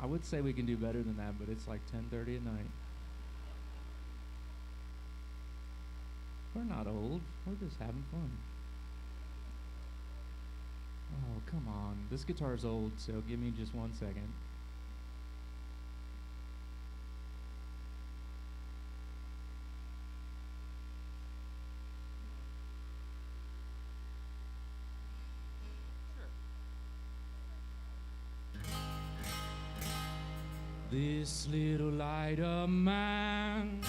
I would say we can do better than that, but it's like 10:30 at night. We're not old. We're just having fun. Oh, come on. This guitar's old, so give me just 1 second. This little light of mine,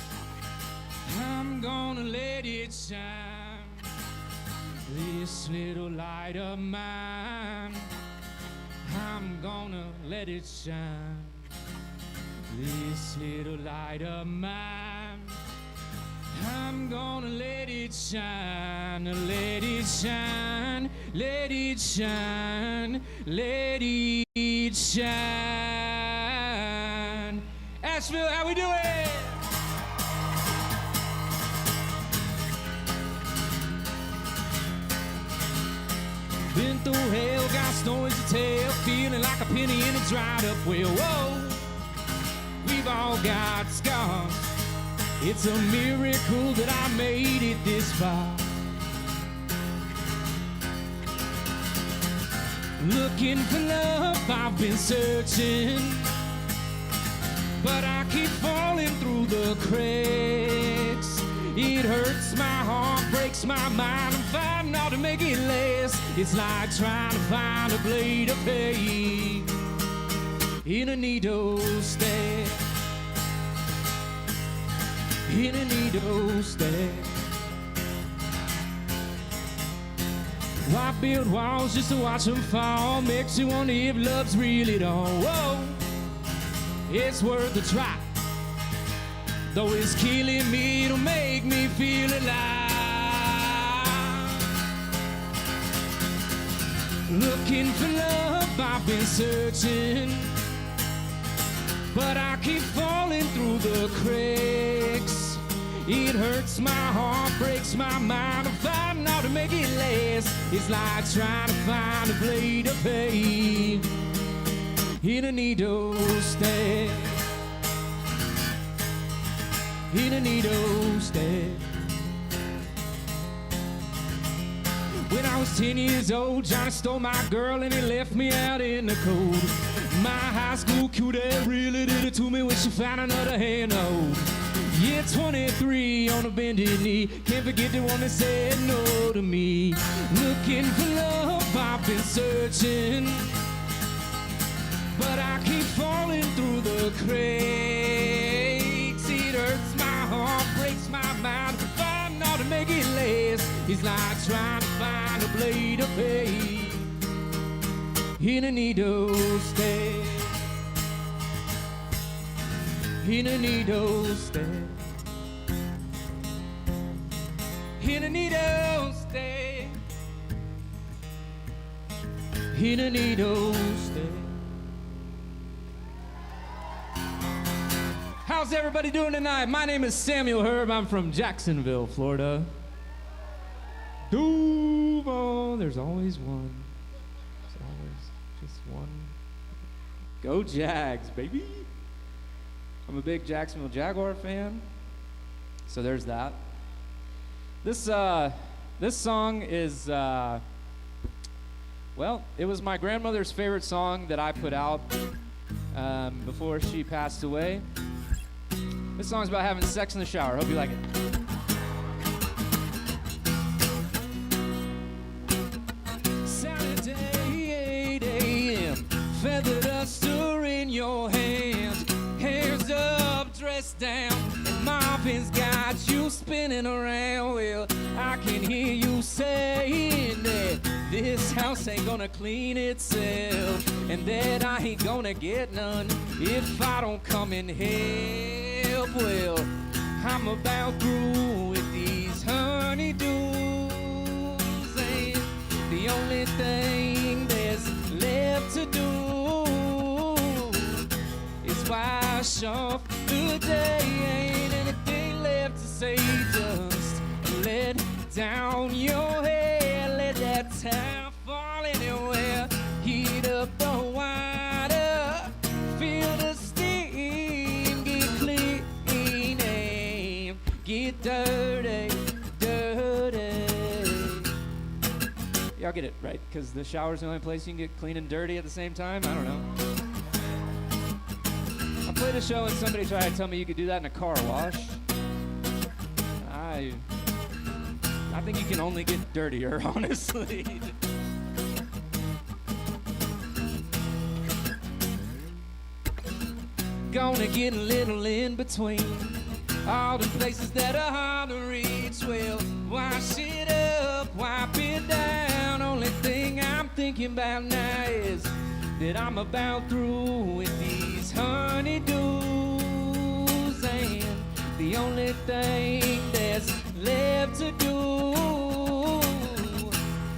I'm gonna let it shine. This little light of mine, I'm gonna let it shine. This little light of mine, I'm gonna let it shine. Let it shine, let it shine, let it shine. Asheville, how we doing? Been through hell, got stories to tell, feeling like a penny in a dried up well. Whoa, we've all got scars. It's a miracle that I made it this far. Looking for love, I've been searching, but I keep falling through the cracks. It hurts my heart, breaks my mind. I'm fighting hard to make it last. It's like trying to find a blade of pain in a needle stack. In a needle stack. Why build walls just to watch them fall? Makes you wonder if love's really done. Whoa, it's worth a try. Though it's killing me, it'll make me feel alive. Looking for love, I've been searching, but I keep falling through the cracks. It hurts my heart, breaks my mind. I'm fighting hard to make it last. It's like trying to find a blade of pain in a needle stack. In a needle stack. When I was 10 years old, Johnny stole my girl and he left me out in the cold. My high school cutie really did it to me when she found another hand to hold. Yeah, 23 on a bended knee, can't forget the one that said no to me. Looking for love, I've been searching, but I keep falling through the cracks. It hurts my heart, breaks my mind. Fighting hard to make it last. It's like trying to find a blade of pain in a needle stack. In a needle stack. In a needle stack. In a needle stack. How's everybody doing tonight? My name is Samuel Herb. I'm from Jacksonville, Florida. Duval, there's always one. There's always just one. Go Jags, baby. I'm a big Jacksonville Jaguar fan, so there's that. This song is, well, it was my grandmother's favorite song that I put out before she passed away. This song's about having sex in the shower. Hope you like it. Saturday, 8 a.m. Feather duster in your hand. Hair's up, dressed down, and mopping's got you spinning around. Well, I can hear you saying that this house ain't gonna clean itself, and that I ain't gonna get none if I don't come and help. Well, I'm about through with these honeydews, and the only thing there's left to do is wash off the day. Ain't anything left to say, just let down your hair, let that towel fall anywhere, heat up the water, feel Y'all get it, right? Because the shower's the only place you can get clean and dirty at the same time? I don't know. I played a show and somebody tried to tell me you could do that in a car wash. I think you can only get dirtier, honestly. Gonna get a little in between all the places that are hard to reach. Well, wash it up, wipe it down. Only thing I'm thinking about now is that I'm about through with these honeydews, and the only thing that's left to do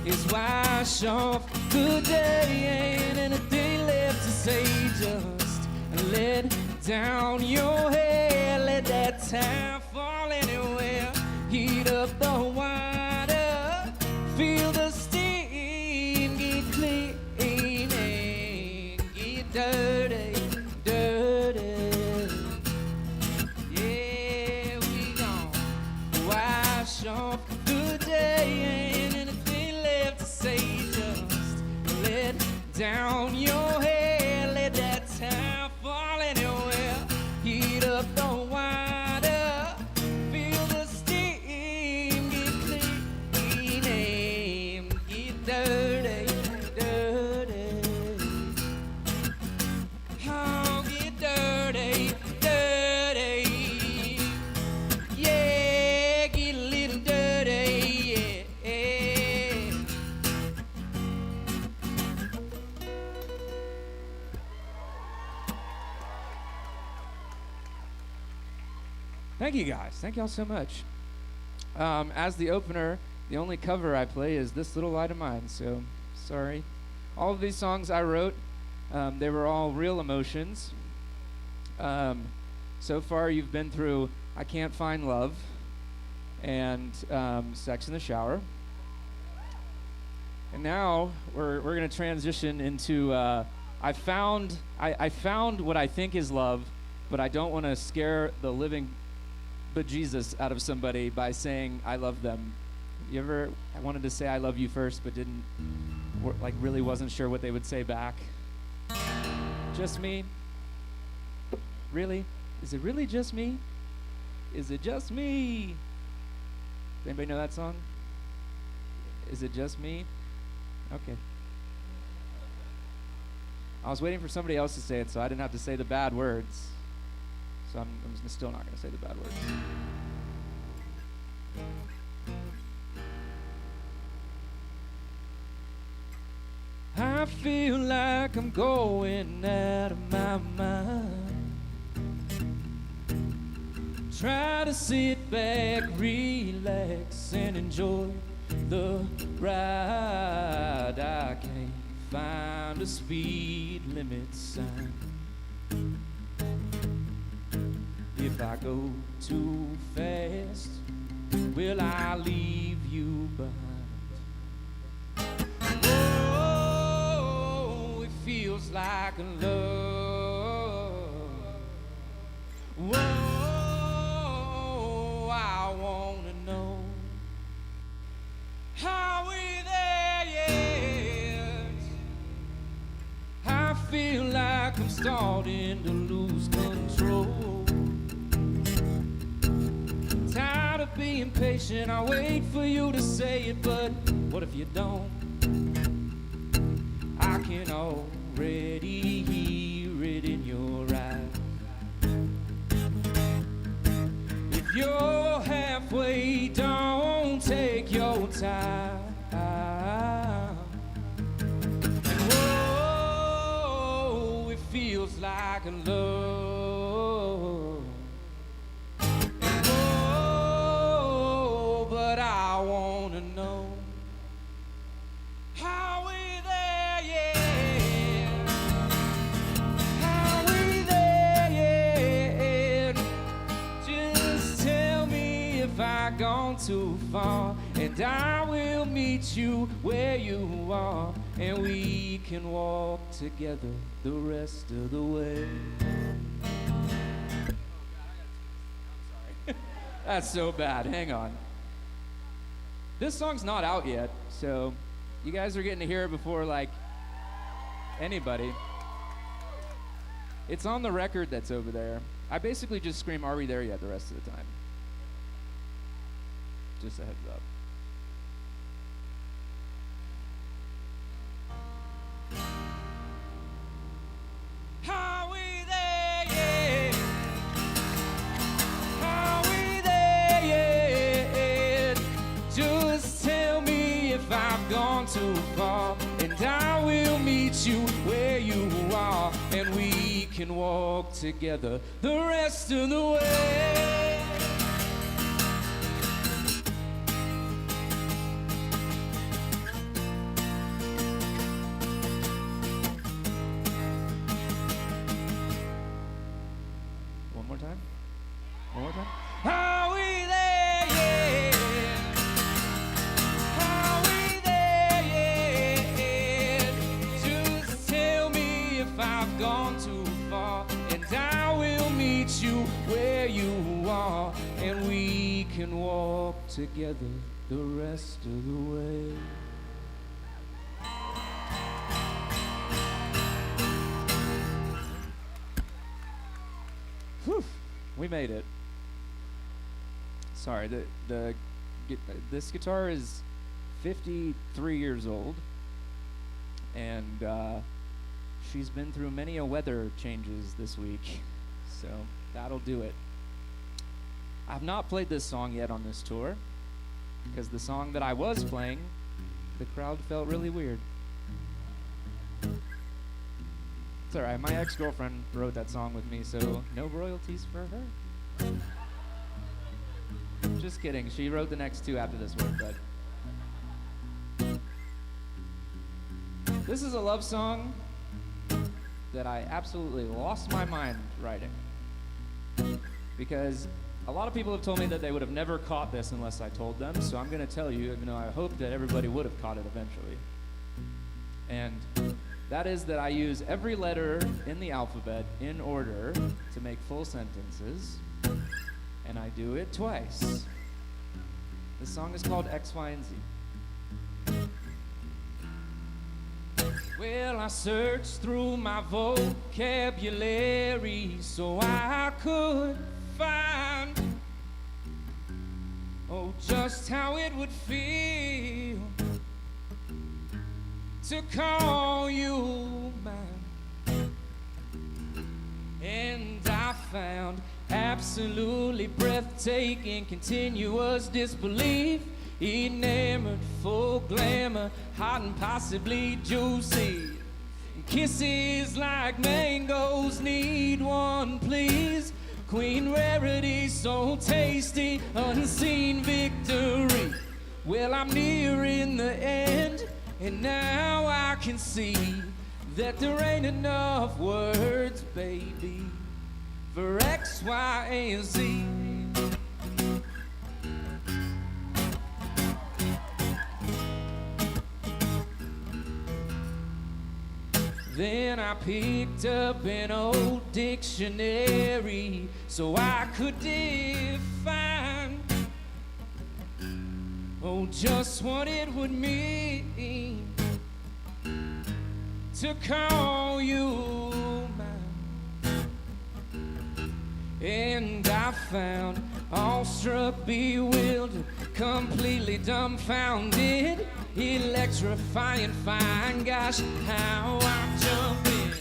is wash off the day. Ain't anything left to say, just let down your hair, let that time fall anywhere. Heat up the water, feel the steam, get clean and get dirty, dirty. Yeah, we gon' wash off the day. Ain't anything left to say, just let down your hair, let that time fall anywhere. Heat up the water, feel the steam, get clean and get dirty, dirty. Oh, get dirty, dirty. Yeah, get a little dirty, yeah. Thank you guys. Thank y'all so much. As the opener, the only cover I play is This Little Light of Mine, so sorry. All of these songs I wrote, they were all real emotions. So far you've been through I Can't Find Love and Sex in the Shower. And now we're going to transition into I found what I think is love, but I don't want to scare the living bejesus out of somebody by saying I love them. You ever wanted to say I love you first, but didn't, like, really wasn't sure what they would say back? Just me? Really? Is it really just me? Is it just me? Does anybody know that song? Is it just me? Okay. I was waiting for somebody else to say it so I didn't have to say the bad words. So I'm still not going to say the bad words. I feel like I'm going out of my mind. Try to sit back, relax, and enjoy the ride. I can't find a speed limit sign. If I go too fast, will I leave you behind? Oh, it feels like a love. Whoa, I wanna know, are we there yet? I feel like I'm starting to lose control. Tired of being patient, I wait for you to say it, but what if you don't? I can already hear it in your eyes. If you're halfway, don't take your time. And whoa, it feels like a love. And whoa, but I wanna know, are we there yet? Are we there yet? Just tell me if I've gone too far, and I will meet you where you are, and we can walk together the rest of the way. That's so bad. Hang on. This song's not out yet, so You guys are getting to hear it before, like, anybody. It's on the record that's over there. I basically just scream, "Are we there yet?" the rest of the time. Just a heads up. Are we there yet? Are we there yet? Just tell me if I've gone too far, and I will meet you where you are, and we can walk together the rest of the way. One more time. One more time. Are we there yet? Are we there yet? Just tell me if I've gone too far, and I will meet you where you are, and we can walk together the rest of the way. Whew, we made it. Sorry, this guitar is 53 years old, and she's been through many a weather changes this week, so that'll do it. I've not played this song yet on this tour, because the song that I was playing, the crowd felt really weird. It's alright, my ex-girlfriend wrote that song with me, so no royalties for her. Just kidding, she wrote the next two after this one, but this is a love song that I absolutely lost my mind writing, because a lot of people have told me that they would have never caught this unless I told them, so I'm going to tell you, even though I hope that everybody would have caught it eventually. And that is that I use every letter in the alphabet in order to make full sentences, and I do it twice. The song is called X, Y, and Z. Well, I searched through my vocabulary so I could find, oh, just how it would feel to call you mine. And I found absolutely breathtaking, continuous disbelief, enamored, full glamour, hot and possibly juicy. Kisses like mangoes, need one please. Queen rarity, so tasty, unseen victory. Well, I'm nearing the end, and now I can see that there ain't enough words, baby, for X, Y, and Z. Then I picked up an old dictionary so I could define, oh, just what it would mean to call you mine. And I found, awestruck, bewildered, completely dumbfounded, electrifying fine, gosh, how I jump in.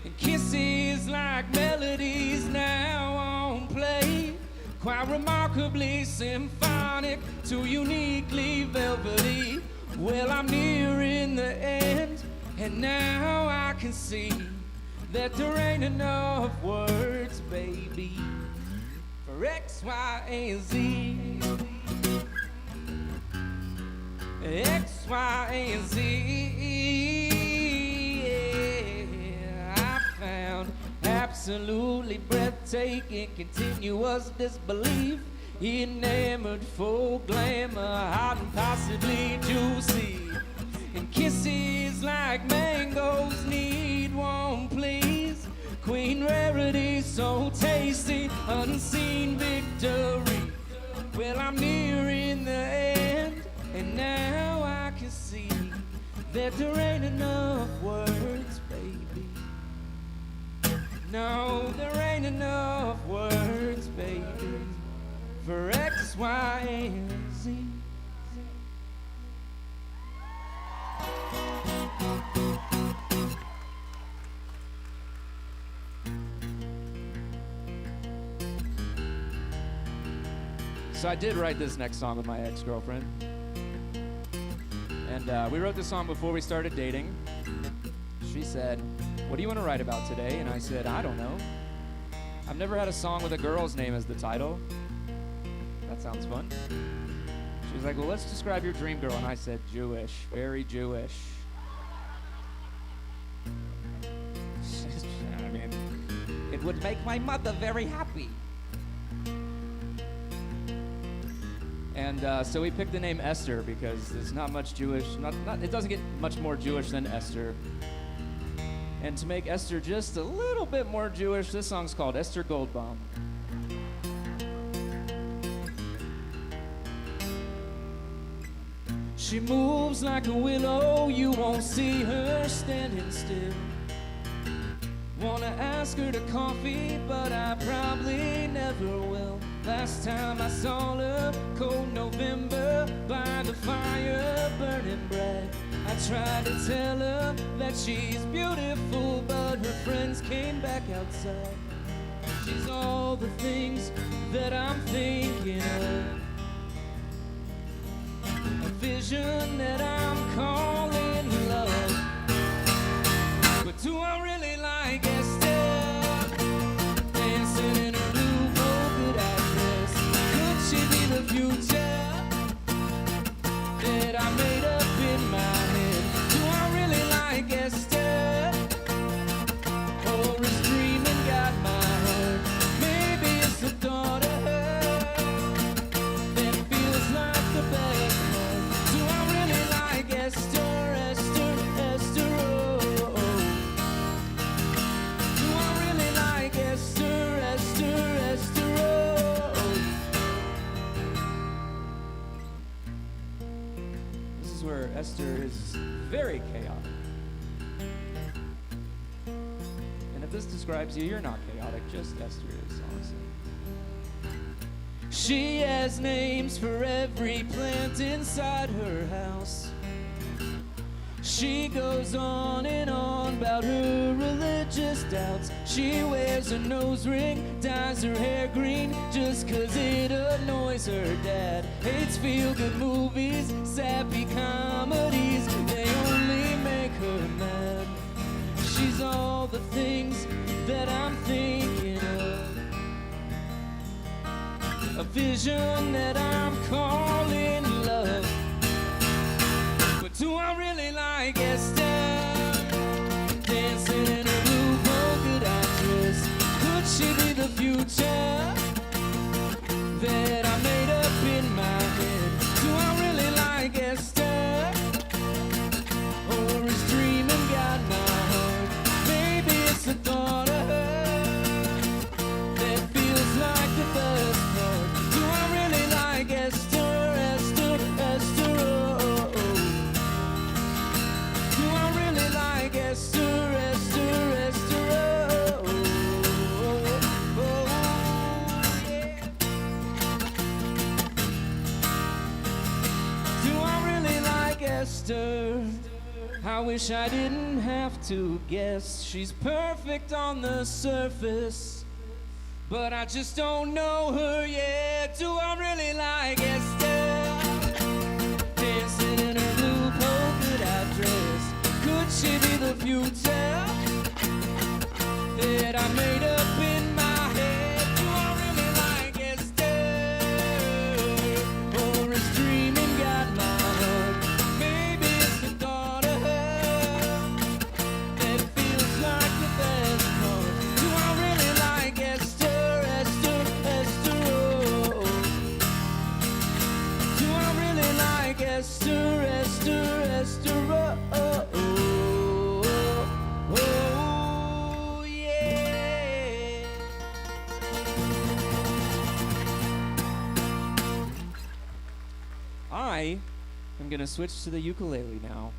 And kisses like melodies now on play, quite remarkably symphonic to uniquely velvety. Well, I'm nearing the end, and now I can see that there ain't enough words, baby, for X, Y, and Z. X, Y, and Z. Yeah, I found absolutely breathtaking, continuous disbelief, enamored, full glamour, hot and possibly juicy. And kisses like mangoes, need one please. Queen rarity, so tasty, unseen victory. Well, I'm nearing the end, and now I can see that there ain't enough words, baby. No, there ain't enough words, baby, for X, Y, and Z. So I did write this next song with my ex-girlfriend. And we wrote this song before we started dating. She said, "What do you want to write about today?" And I said, "I don't know. I've never had a song with a girl's name as the title. That sounds fun." She was like, "Well, let's describe your dream girl." And I said, "Jewish, very Jewish." I mean, it would make my mother very happy. And so we picked the name Esther because there's not much Jewish, it doesn't get much more Jewish than Esther. And to make Esther just a little bit more Jewish, this song's called Esther Goldbaum. She moves like a willow, you won't see her standing still. Wanna ask her to coffee, but I probably never will. Last time I saw her, cold November, by the fire burning bright. I tried to tell her that she's beautiful, but her friends came back outside. She's all the things that I'm thinking of, a vision that I'm calling love. But do I really like Esther, dancing in a blue polka-dot dress? Could she be the future that I made up in my head? Do I really like Esther, or is dreaming got my heart? Maybe it's the thought of her that feels like the best part. Do I really like Esther, Esther, Esther, oh, oh. Do I really like Esther, Esther, Esther, oh, oh. This is where Esther is very chaotic. And if this describes you, you're not chaotic, just Esther is, honestly. She has names for every plant inside her house. She goes on and on about her religious doubts. She wears a nose ring, dyes her hair green just 'cause it annoys her dad. Hates feel-good movies, sappy comedies, they only make her mad. She's all the things that I'm thinking of, a vision that I'm calling love. But do I really like Esther, dancing in a blue polka-dot dress? Could she be the future that I made up in my head? Do I really like Esther, or is dreaming got my heart? Maybe it's the thought of her that feels like the best part. Do I really like Esther, Esther, Esther, oh, oh. Do I really like Esther, Esther, Esther, oh, oh, oh, yeah. Do I really like Esther? I wish I didn't have to guess. She's perfect on the surface, but I just don't know her yet. Do I really like Esther, dancing in a blue polka-dot dress? Could she be the future that I made up in my head? Do I really like Esther, or is dreaming got my heart? Maybe it's the thought of her that feels like the best part. Do I really like Esther, Esther, Esther, oh, oh. Do I really like Esther, Esther, Esther, oh, oh, oh, oh, yeah. I am gonna switch to the ukulele now.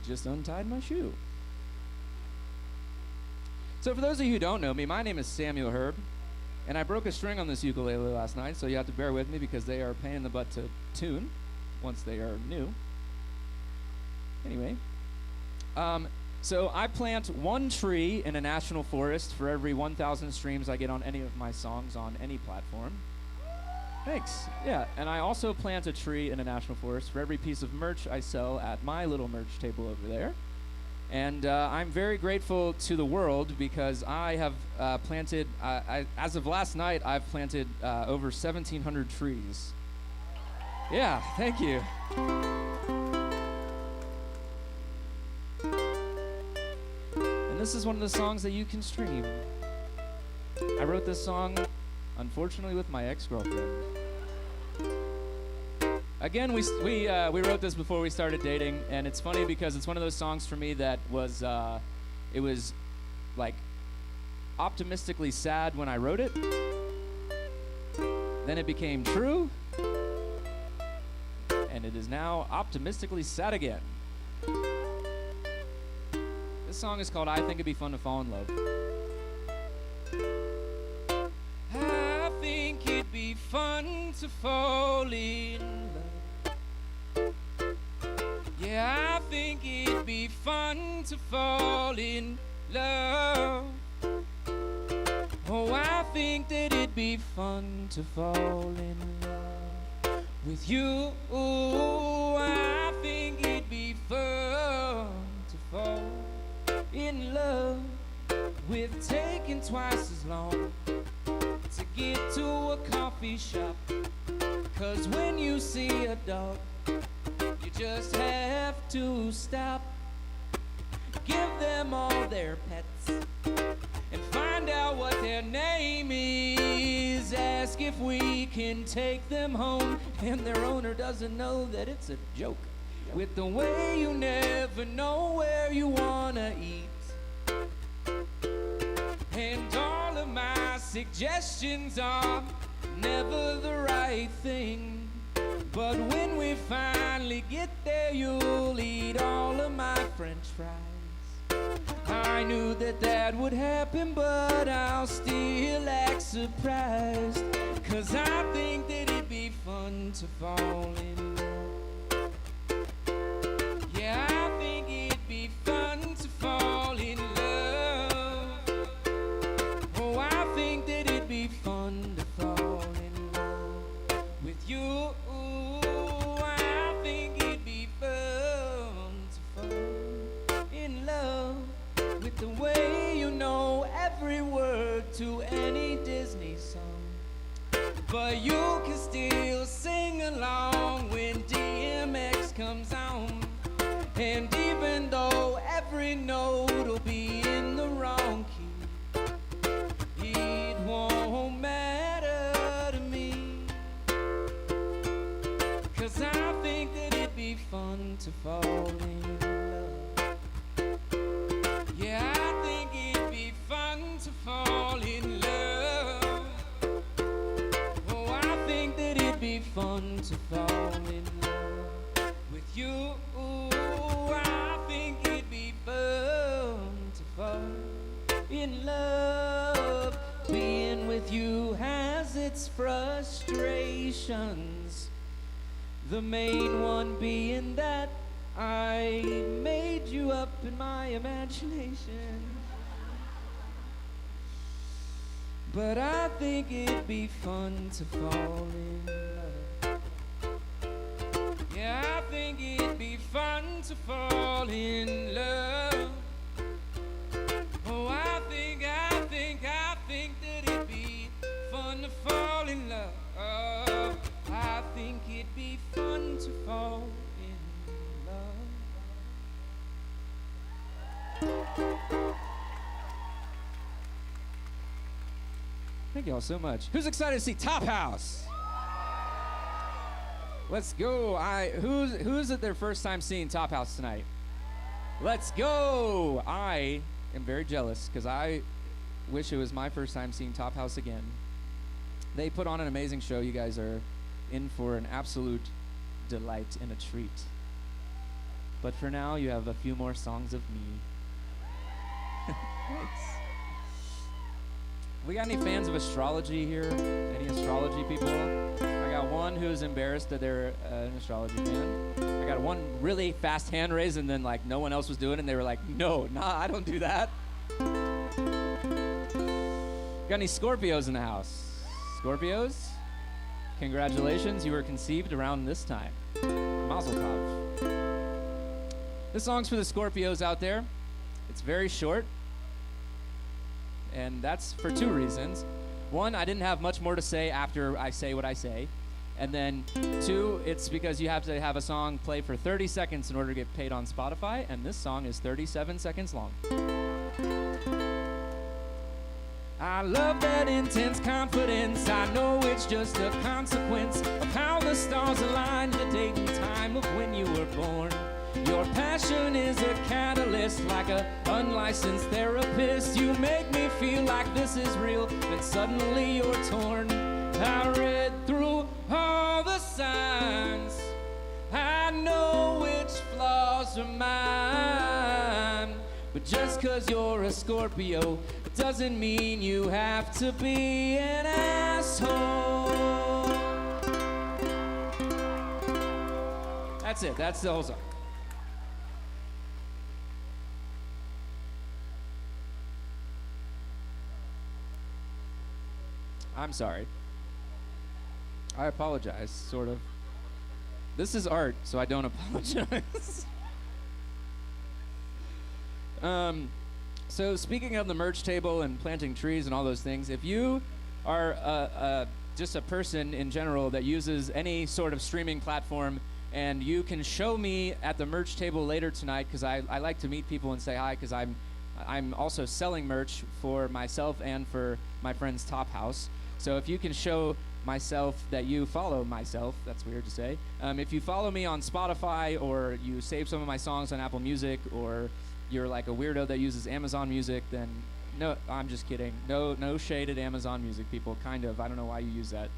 just untied my shoe. So for those of you who don't know me, my name is Samuel Herb, and I broke a string on this ukulele last night, so you have to bear with me because they are a pain in the butt to tune once they are new. Anyway, so I plant one tree in a national forest for every 1,000 streams I get on any of my songs on any platform. Thanks. Yeah, and I also plant a tree in a national forest for every piece of merch I sell at my little merch table over there. And I'm very grateful to the world because I have planted, as of last night, I've planted over 1,700 trees. Yeah, thank you. And this is one of the songs that you can stream. I wrote this song, unfortunately, with my ex-girlfriend. Again, we wrote this before we started dating, and it's funny because it's one of those songs for me that was, it was like optimistically sad when I wrote it. Then it became true, and it is now optimistically sad again. This song is called I Think It'd Be Fun to Fall in Love. I think it'd be fun to fall in love. Yeah, I think it'd be fun to fall in love. Oh, I think that it'd be fun to fall in love with you. I think it'd be fun to fall in love with taking twice as long to get to a coffee shop. 'Cause when you see a dog, you just have to stop. Give them all their pets and find out what their name is. Ask if we can take them home, and their owner doesn't know that it's a joke. With the way you never know where you wanna eat. And all of my suggestions are never the right thing. But when we finally get there, you'll eat all of my French fries. I knew that that would happen, but I'll still act surprised. 'Cause I think that it'd be fun to fall in love. Yeah, I think it'd be fun to fall in love. Oh, I think that it'd be fun to fall in love with you. I think it'd be fun to fall in love with the way you know every word to any Disney song. But you can still sing along when DMX comes on. And even though every note will be in the wrong key, it won't matter to me. 'Cause I think that it'd be fun to fall in love. Yeah, I think it'd be fun to fall in love. Oh, I think that it'd be fun to fall in love with you. I think it'd be fun to fall in love. Being with you has its frustrations. The main one being that I made you up in my imagination. But I think it'd be fun to fall in love. Yeah, I think it'd be fun to fall in love. Oh, I think that it'd be fun to fall in love. I think it'd be fun to fall in love. Thank y'all so much. Who's excited to see Tophouse? Let's go. Who's at their first time seeing Tophouse tonight? Let's go. I am very jealous because I wish it was my first time seeing Tophouse again. They put on an amazing show. You guys are in for an absolute delight and a treat. But for now, you have a few more songs of me. Thanks. We got any fans of astrology here? Any astrology people? I got one who's embarrassed that they're an astrology fan. I got one really fast hand raise, and then like no one else was doing it, and they were like, no, nah, I don't do that. Got any Scorpios in the house? Scorpios? Congratulations, you were conceived around this time. Mazel tov. This song's for the Scorpios out there. It's very short. And that's for two reasons. One, I didn't have much more to say after I say what I say. And then two, it's because you have to have a song play for 30 seconds in order to get paid on Spotify, and this song is 37 seconds long. I love that intense confidence. I know it's just a consequence of how the stars align, the date and time of when you were born. Your passion is a catalyst, like a unlicensed therapist. You make me feel like this is real, then suddenly you're torn. I read through all the signs. I know which flaws are mine. But just 'cause you're a Scorpio doesn't mean you have to be an asshole. That's it. That's the whole song. I'm sorry. I apologize, sort of. This is art, so I don't apologize. So speaking of the merch table and planting trees and all those things, if you are just a person in general that uses any sort of streaming platform, and you can show me at the merch table later tonight, because I like to meet people and say hi, because I'm also selling merch for myself and for my friend's Tophouse. So if you can show myself that you follow myself, that's weird to say. If you follow me on Spotify, or you save some of my songs on Apple Music, or you're like a weirdo that uses Amazon Music, then no, I'm just kidding. No shade at Amazon Music, people, kind of. I don't know why you use that.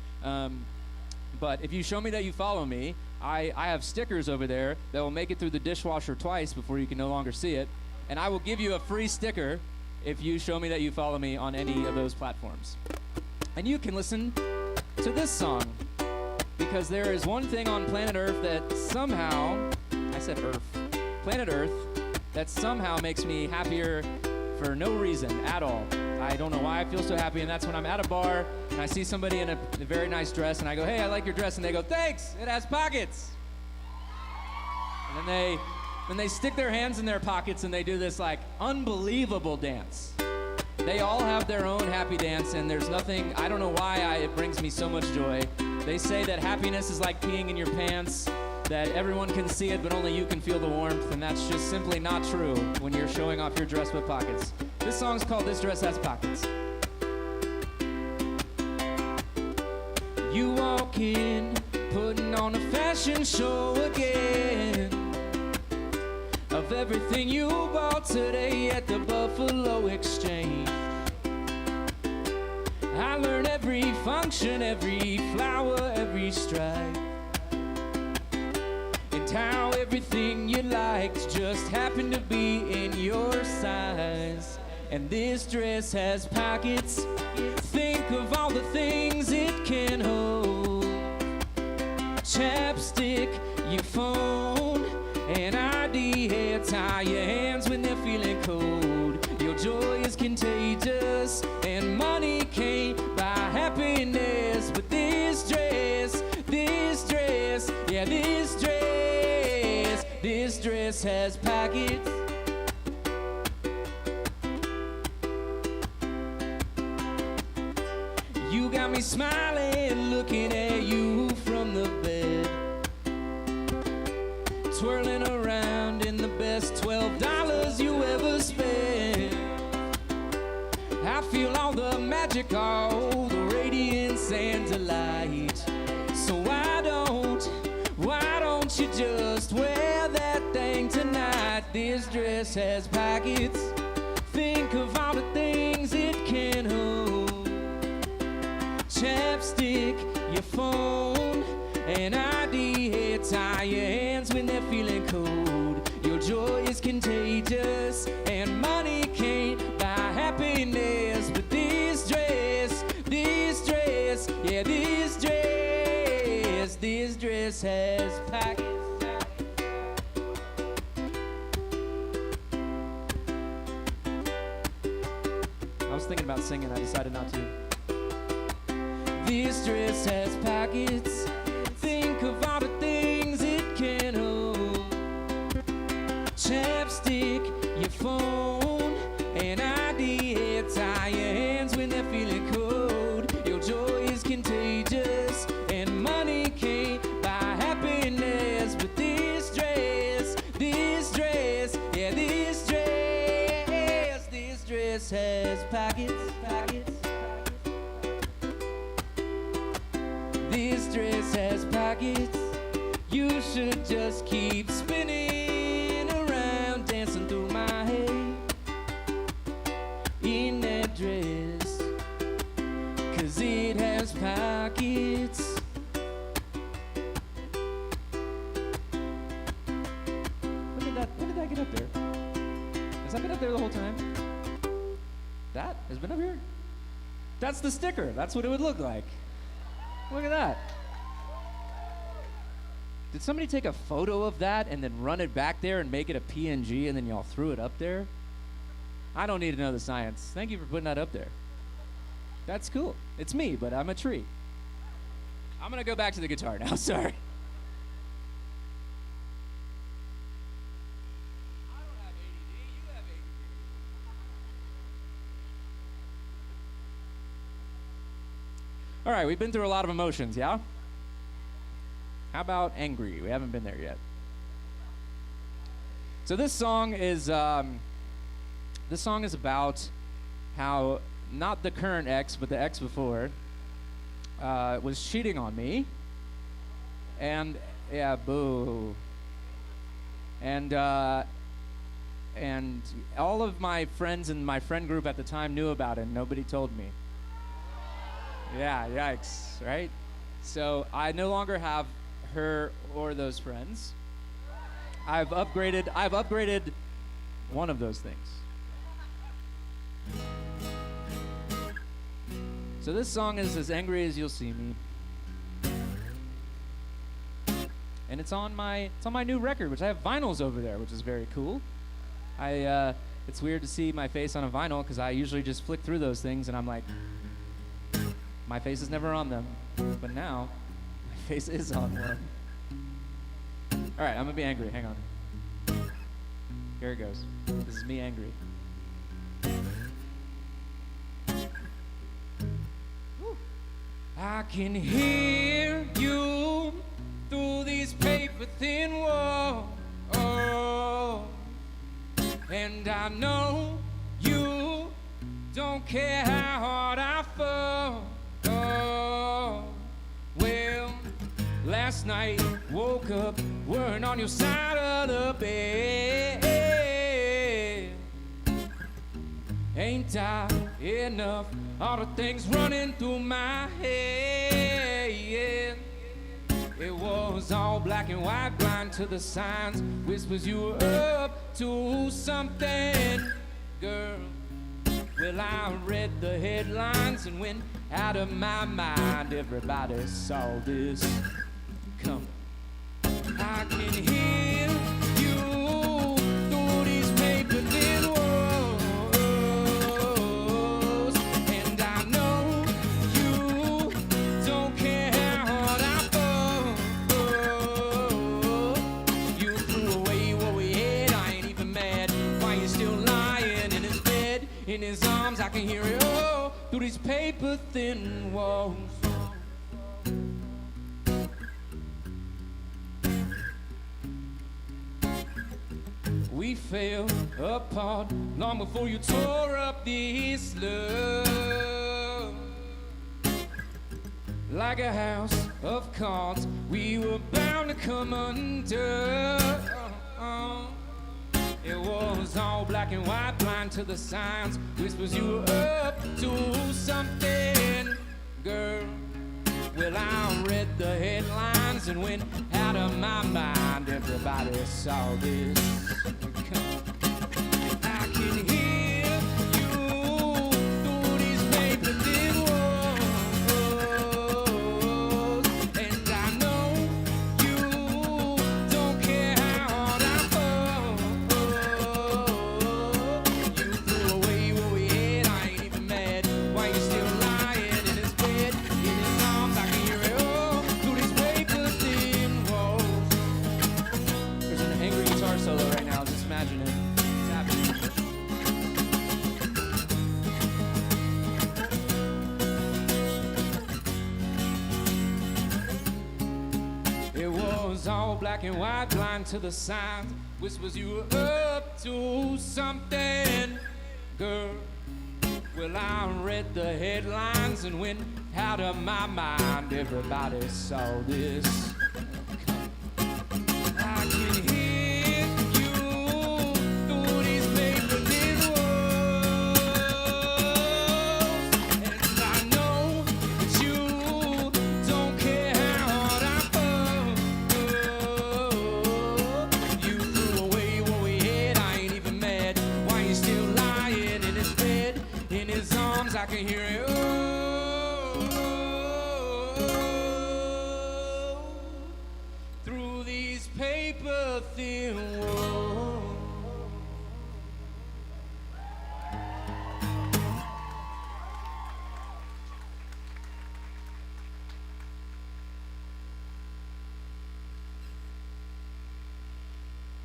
But if you show me that you follow me, I have stickers over there that will make it through the dishwasher twice before you can no longer see it. And I will give you a free sticker if you show me that you follow me on any of those platforms. And you can listen to this song, because there is one thing on planet Earth that somehow, I said Earth, planet Earth, that somehow makes me happier for no reason at all. I don't know why I feel so happy, and that's when I'm at a bar and I see somebody in a very nice dress, and I go, hey, I like your dress, and they go, thanks, it has pockets. And then they stick their hands in their pockets and they do this like unbelievable dance. They all have their own happy dance, and there's nothing, I don't know why it brings me so much joy. They say that happiness is like peeing in your pants, that everyone can see it, but only you can feel the warmth, and that's just simply not true when you're showing off your dress with pockets. This song's called This Dress Has Pockets. You walk in, putting on a fashion show again, of everything you bought today at the Buffalo Exchange. I learned every function, every flower, every stripe, and how everything you liked just happened to be in your size. And this dress has pockets. Think of all the things it can hold. Chapstick, your phone, an ID hair, tie your hands when they're feeling cold. Your joy is contagious, and money can't buy happiness. But this dress, yeah, this dress has pockets. You got me smiling, looking at you from the bed, twirling around in the best $12 you ever spent. I feel all the magic, all the radiance and delight. So why don't you just wear that thing tonight? This dress has pockets. Think of all the things it can hold. Chapstick, your phone, an ID hair, tie your hands when they're feeling cold. is contagious, and money can't buy happiness. But this dress, yeah, this dress has pockets. I was thinking about singing, I decided not to. This dress has pockets. Think of all the things it can hold. Chapstick, your phone, an ID. Tie your hands when they're feeling cold. Your joy is contagious, and money can't buy happiness. But this dress, yeah, this dress has pockets. This dress has pockets. You should just keep spinning around, dancing through my hair in that dress, 'cause it has pockets. When did that get up there? Has that been up there the whole time? That has been up here? That's the sticker. That's what it would look like. Look at that. Did somebody take a photo of that and then run it back there and make it a PNG and then y'all threw it up there? I don't need to know the science. Thank you for putting that up there. That's cool. It's me, but I'm a tree. I'm gonna go back to the guitar now, sorry. I don't have ADD, you have ADD. All right, we've been through a lot of emotions, yeah? How about angry? We haven't been there yet. So this song is about how not the current ex, but the ex before was cheating on me. And yeah, boo. And all of my friends in my friend group at the time knew about it, and nobody told me. Yeah, yikes, right? So I no longer have her or those friends. I've upgraded one of those things. So this song is As Angry As You'll See Me. And it's on my new record, which I have vinyls over there, which is very cool. It's weird to see my face on a vinyl because I usually just flick through those things and I'm like, my face is never on them. But now, my face is on one. All right, I'm gonna be angry. Hang on. Here it goes. This is me angry. Woo. I can hear you through these paper-thin walls, and I know you don't care how hard I fall. Well, last night woke up, weren't on your side of the bed. Ain't I enough? All the things running through my head. It was all black and white, blind to the signs. Whispers you were up to something, girl. Well, I read the headlines and went out of my mind. Everybody saw this coming. I can hear you through these paper-thin walls, and I know you don't care how hard I fall. You threw away what we had. I ain't even mad. Why you still lying in his bed? In his arms, I can hear it all through these paper-thin walls. We fell apart long before you tore up this love. Like a house of cards, we were bound to come under. It was all black and white, blind to the signs. Whispers you were up to something, girl. Well, I read the headlines and went out of my mind. Everybody saw this coming. all black and white, blind to the signs. Whispers you were up to something, girl. Well, I read the headlines and went out of my mind. Everybody saw this. I can hear you through these paper walls, and I know that you don't care how hard I fall. You threw away what we had. I ain't even mad. Why you still lying in his bed? In his arms, I can hear it. Through these paper thin walls.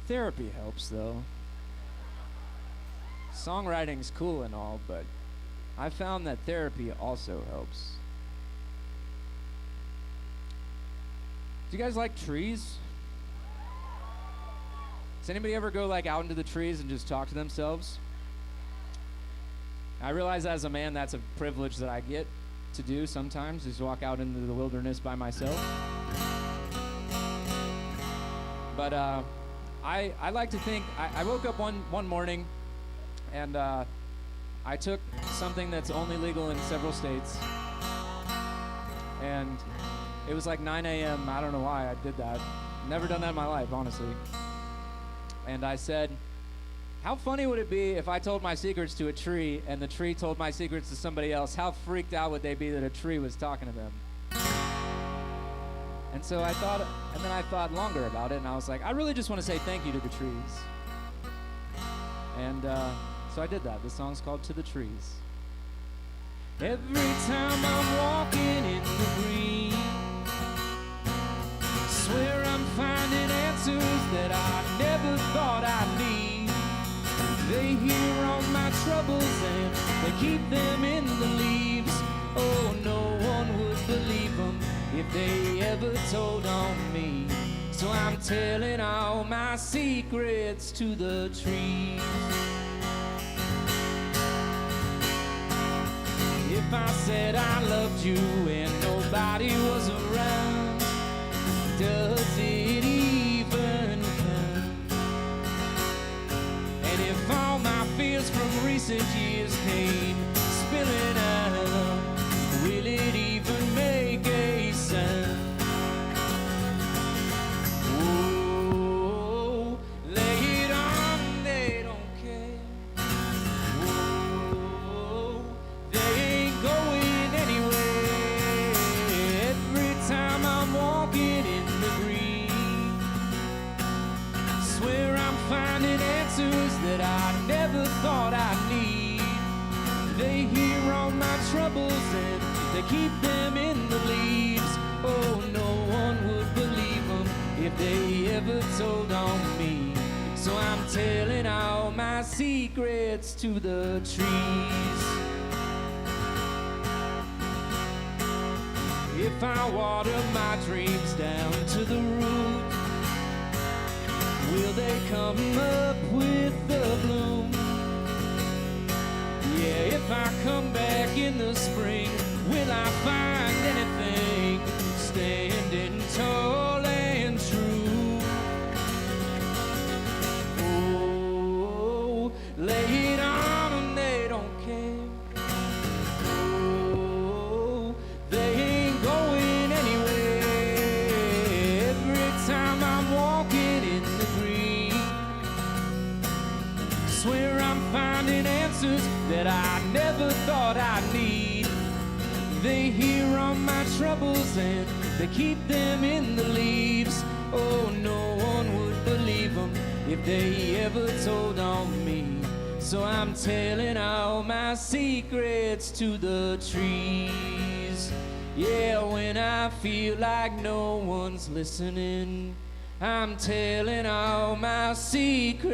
Therapy helps, though. Songwriting's cool and all, but I found that therapy also helps. Do you guys like trees? Does anybody ever go like out into the trees and just talk to themselves? I realize as a man that's a privilege that I get to do sometimes, is walk out into the wilderness by myself. But I like to think, I woke up one morning and I took something that's only legal in several states, and it was like 9 a.m. I don't know why I did that. Never done that in my life, honestly. And I said, how funny would it be if I told my secrets to a tree and the tree told my secrets to somebody else? How freaked out would they be that a tree was talking to them? And so I thought, and then I thought longer about it, and I was like, I really just want to say thank you to the trees. And so I did that. The song's called To the Trees. Every time I'm walking in the green, swear I'm finding answers that I never thought I'd need. They hear all my troubles and they keep them in the leaves. Oh, no one would believe them if they ever told on me. So I'm telling all my secrets to the trees. If I said I loved you and nobody was around, does it even count? And if all my fears from recent years came spilling out, will it even make a sound? Whoa, lay it on, they don't care. Whoa, they ain't going anywhere. Every time I'm walking in the green, swear I'm finding answers that I never thought I'd need. They hear all my troubles and they keep them in the leaves. Oh, no one would believe them if they ever told on me. So I'm telling all my secrets to the trees. If I water my dreams down to the root, will they come up with the bloom? Yeah, if I come back in the spring, will I find anything standing tall and true? Oh, lay it on and they don't care. Oh, they ain't going anywhere. Every time I'm walking in the green, swear I'm finding answers that I never thought I'd need. They hear all my troubles and they keep them in the leaves. Oh, no one would believe them if they ever told on me. So I'm telling all my secrets to the trees. Yeah, when I feel like no one's listening, I'm telling all my secrets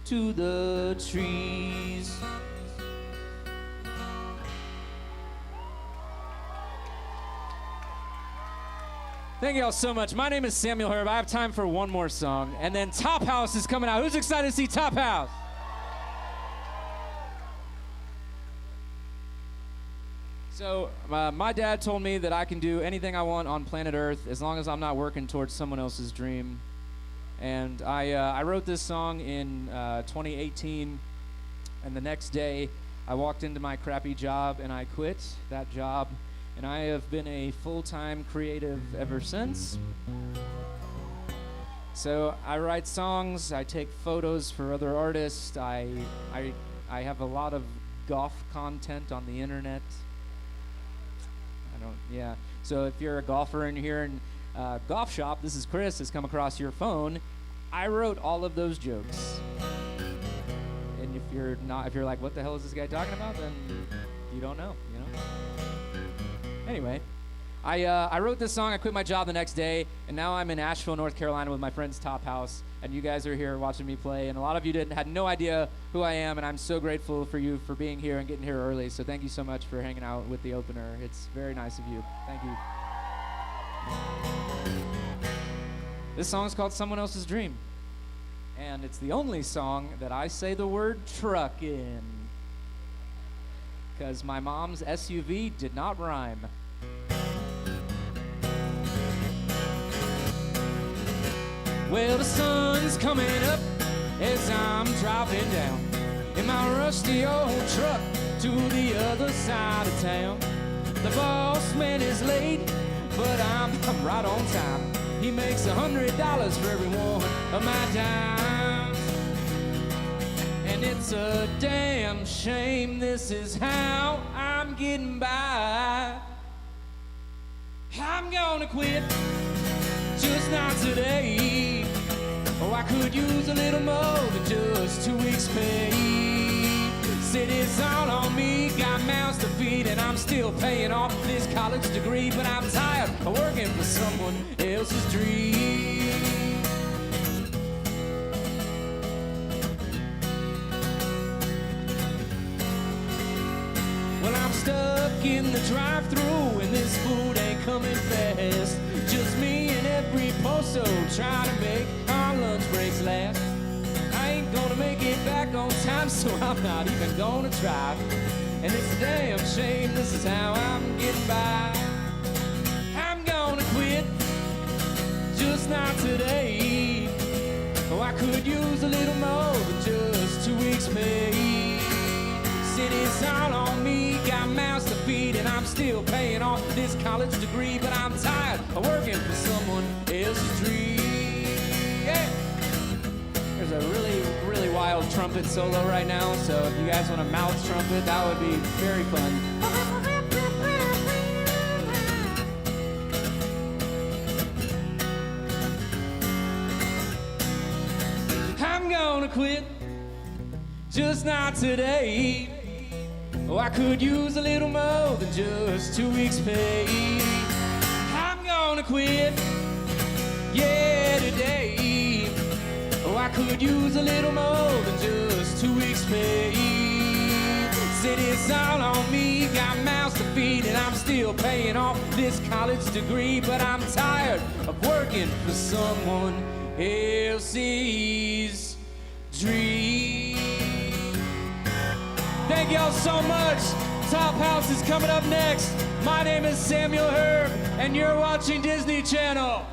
to the trees. Thank you all so much. My name is Samuel Herb. I have time for one more song, and then Tophouse is coming out. Who's excited to see Tophouse? So my dad told me that I can do anything I want on planet Earth as long as I'm not working towards someone else's dream. And I wrote this song in 2018, and the next day I walked into my crappy job and I quit that job, and I have been a full-time creative ever since. So I write songs, I take photos for other artists, I have a lot of golf content on the internet. Yeah. So if you're a golfer and you're here in Golf Shop, this is Chris, has come across your phone. I wrote all of those jokes. And if you're like, what the hell is this guy talking about? Then you don't know, you know? Anyway, I wrote this song, I quit my job the next day, and now I'm in Asheville, North Carolina with my friends Tophouse, and you guys are here watching me play, and a lot of you had no idea who I am, and I'm so grateful for you for being here and getting here early, so thank you so much for hanging out with the opener. It's very nice of you. Thank you. This song is called Someone Else's Dream, and it's the only song that I say the word truck in, because my mom's SUV did not rhyme. Well, the sun's coming up as I'm driving down in my rusty old truck to the other side of town. The boss man is late, but I'm right on time. He makes $100 for every one of my dimes. And it's a damn shame this is how I'm getting by. I'm gonna quit, just not today. Oh, I could use a little more than just 2 weeks' pay. City's all on me, got mouths to feed, and I'm still paying off this college degree. But I'm tired of working for someone else's dream. Well, I'm stuck in the drive-thru, and this food ain't coming fast. Just me and every posto trying to make our lunch breaks last. I ain't gonna make it back on time, so I'm not even gonna try. And it's a damn shame this is how I'm getting by. I'm gonna quit, just not today. Oh, I could use a little more than just 2 weeks' pay. City's all on me, got mouths to feed, and I'm still paying off this college degree. But I'm tired of working for someone else's dream. Yeah. There's a really, really wild trumpet solo right now, so if you guys want a mouth trumpet, that would be very fun. I'm gonna quit, just not today. Oh, I could use a little more than just 2 weeks' pay. I'm gonna quit, yeah, today. Oh, I could use a little more than just 2 weeks' pay. City's all on me, got mouths to feed, and I'm still paying off this college degree. But I'm tired of working for someone else's dream. Thank y'all so much. Tophouse is coming up next. My name is Samuel Herb, and you're watching Disney Channel.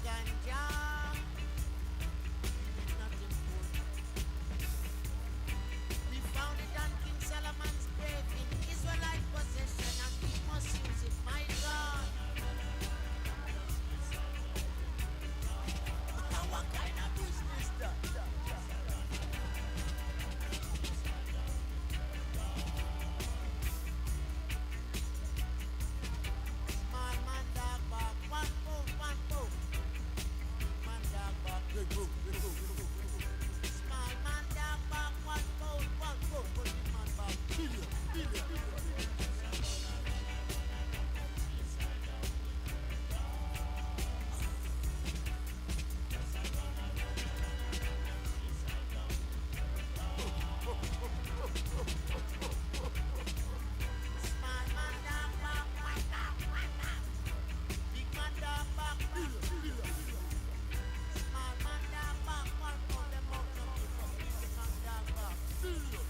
ganja. It's not important. We found it on King Solomon's grave in Israelite possession, and we must use it, my God. What kind of business that? Small man dog bark, one move, one move. Man dog bark, good move, good move, good move, good move. Small man dog bark, one move, one move. But big man bark, billion, billion, billion. Small man dog bark, one dog, one dog. Big man dog bark, billion, billion. Small man dog bark, one move. Them out no keep up. Big man dog bark, billion.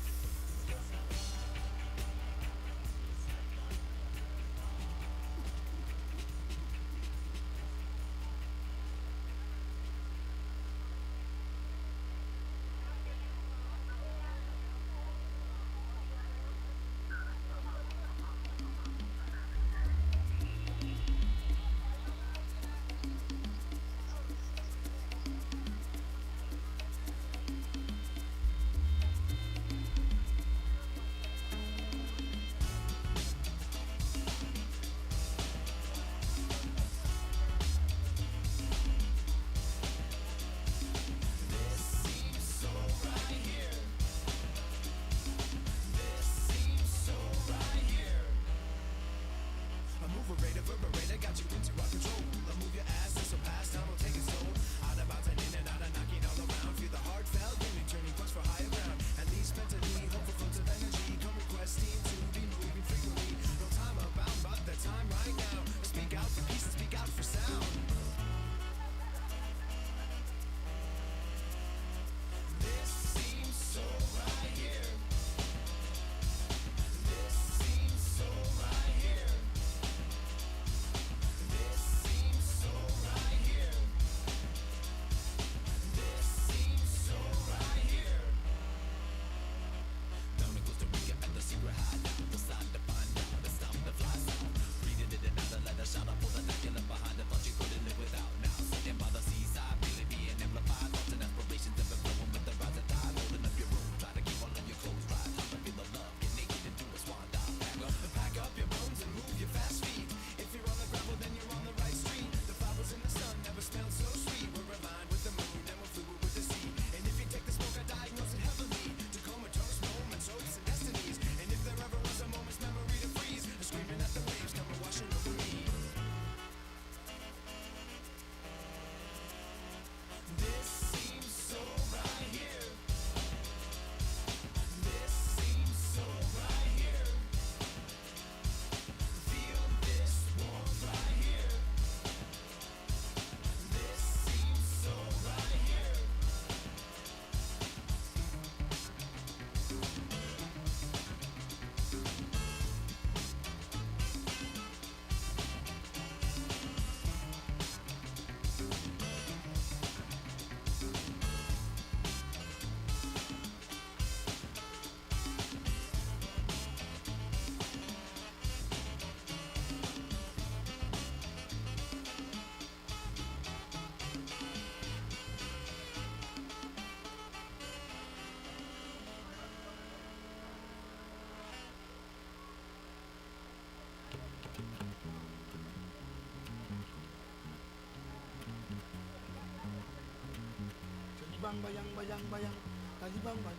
bang bayang bayang bayang tadi bang bang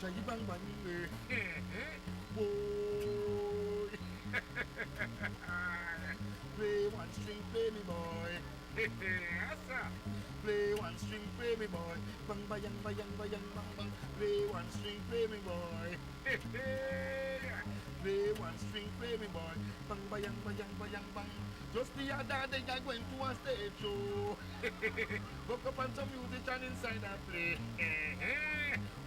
tadi bang bang boy play one string play me boy play one string play me boy bang bayang bayang bayang bang bang play one string play me boy Play one string, play me boy. Bang, bayang, bayang, bayang, bang. Just the other day I went to a stage show. Woke up on some musician inside a play.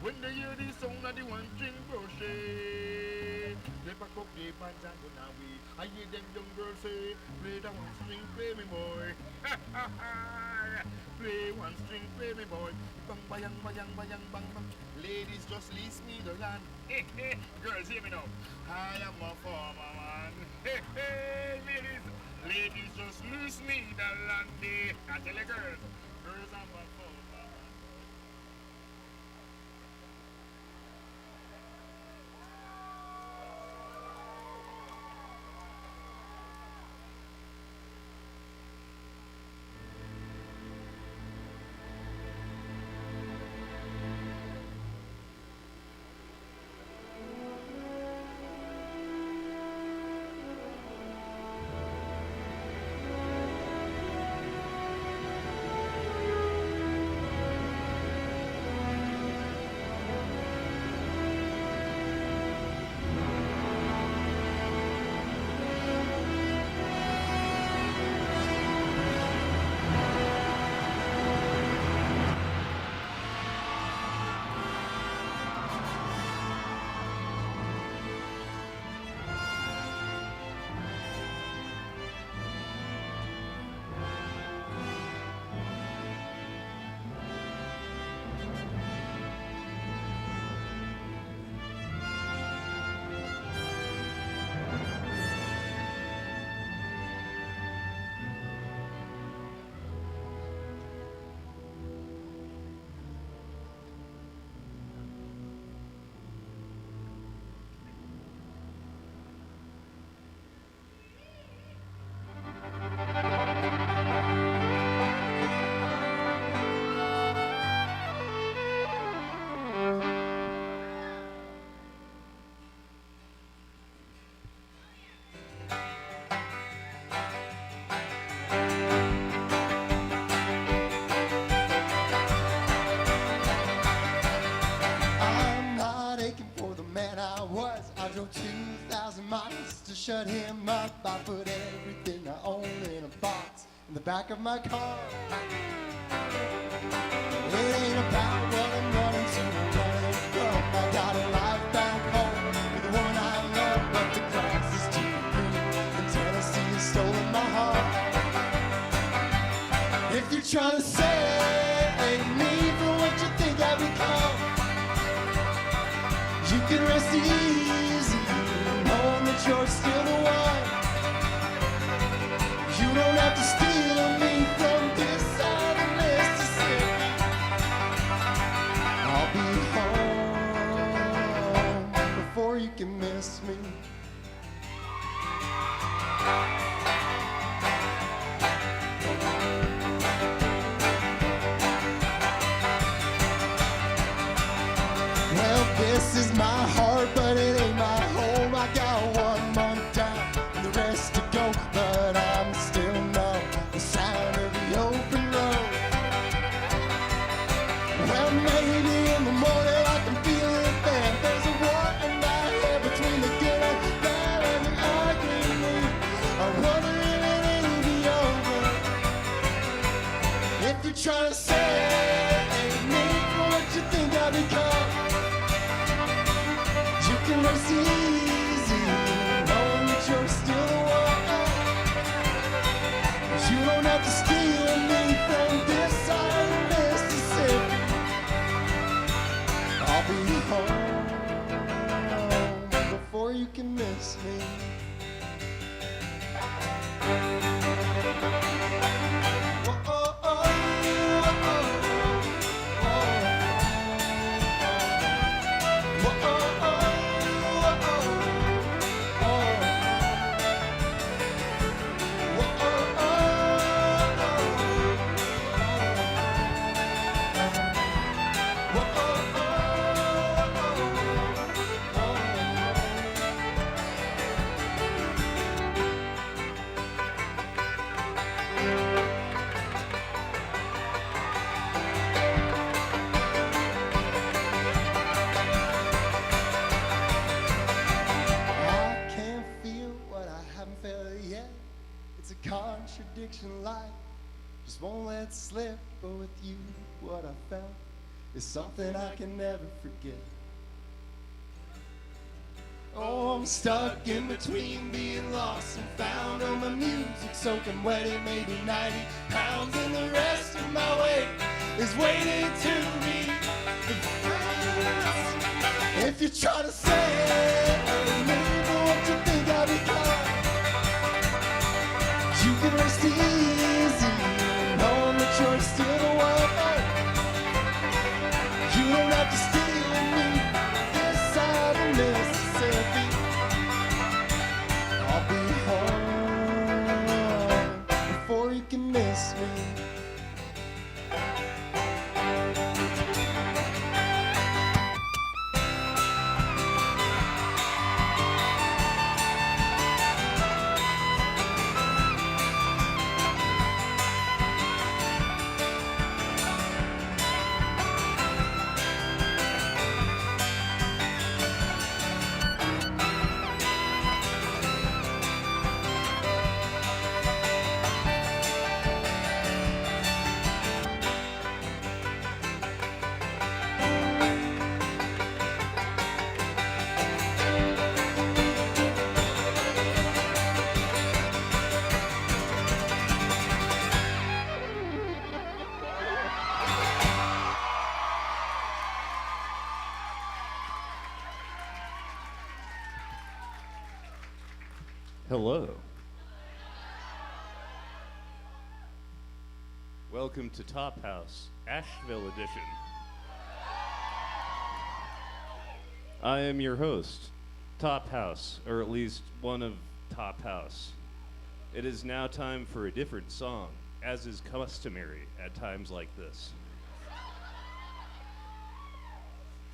When they hear the sound of the one string crochet, they pack up the pants and go away. I hear them young girls say, play the one string, play me boy. Play one string, play me boy. Bang, bayang, bayang, bayang, bang, bang. Ladies, just lease me the land. Girls, hear me now. I am a farmer man. Ladies, ladies, just lease me the land. I tell you, girls, girls, I'm a farmer man. I drove 2,000 miles to shut him up. I put everything I own in a box in the back of my car. It ain't about what I'm running to or running from. I got a life back home with the one I love, but the grass is too green and Tennessee has stolen my heart. If you're trying to save me from what you think I've become, you can rest easy knowing that you're still the one. You don't have to steal me from this side of Mississippi. I'll be home before you can miss me. Well, this is my heart, but it ain't my home. I got 1 month down and the rest to go, but I'm still numb, the sound of the open road. Well, maybe in the morning I can feel it then. There's a war in my head between the good and bad and the ugly. I wonder if it ain't be over. If you're trying to save me from what you think I become, you can rest easy knowing that you're still the one. You don't have to steal me from this side of Mississippi. I'll be home before you can miss me. Whoa, oh, oh, oh, oh, oh. Whoa, oh, oh, oh, oh. Whoa, oh, oh, It's a contradiction life just won't let slip. But with you, what I felt is something I can never forget. Oh, I'm stuck in between being lost and found. Oh, my music soaking wet, it may be 90 pounds, and the rest of my weight is waiting to be reversed. If you're trying to say remember what you think I'll become, you can rest easy knowing that you're still the one. You don't have to steal me this side of Mississippi. I'll be home before you can miss me. Hello. Welcome to Tophouse, Asheville edition. I am your host, Tophouse, or at least one of Tophouse. It is now time for a different song, as is customary at times like this.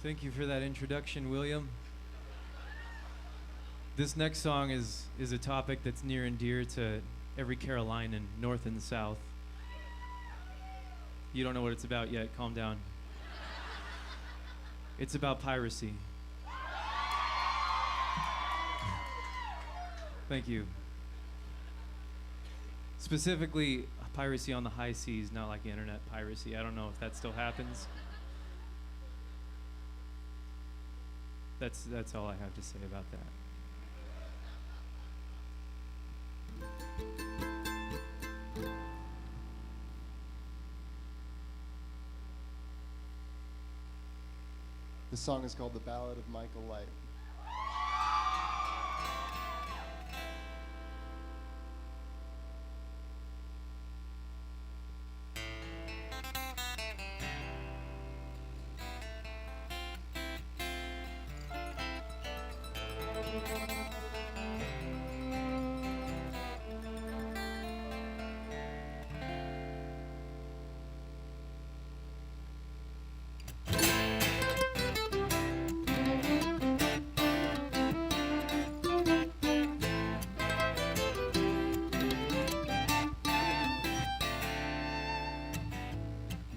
Thank you for that introduction, William. This next song is a topic that's near and dear to every Carolinian, north and south. You don't know what it's about yet, calm down. It's about piracy. Thank you. Specifically, piracy on the high seas, not like internet piracy. I don't know if that still happens. That's all I have to say about that. The song is called The Ballad of Michael Light.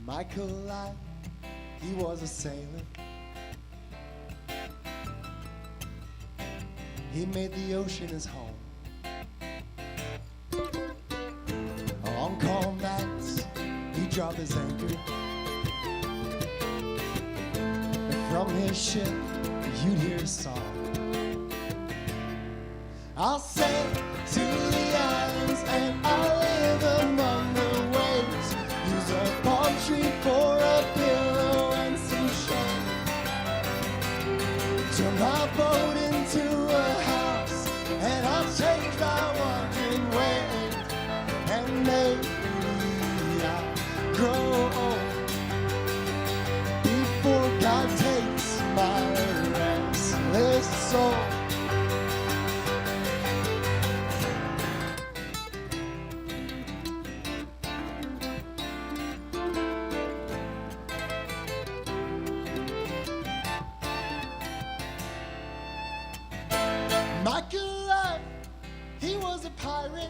Michael Light, he was a sailor. He made the ocean his home. On calm nights, he'd drop his anchor. And from his ship, you'd hear a song. I'll sail to the islands and I'll live among the waves. Use a palm tree for a pillow and some shade. Turn my boat into a house and I'll change my wandering ways. And maybe I'll grow old before God takes my restless soul. Michael Light, he was a pirate.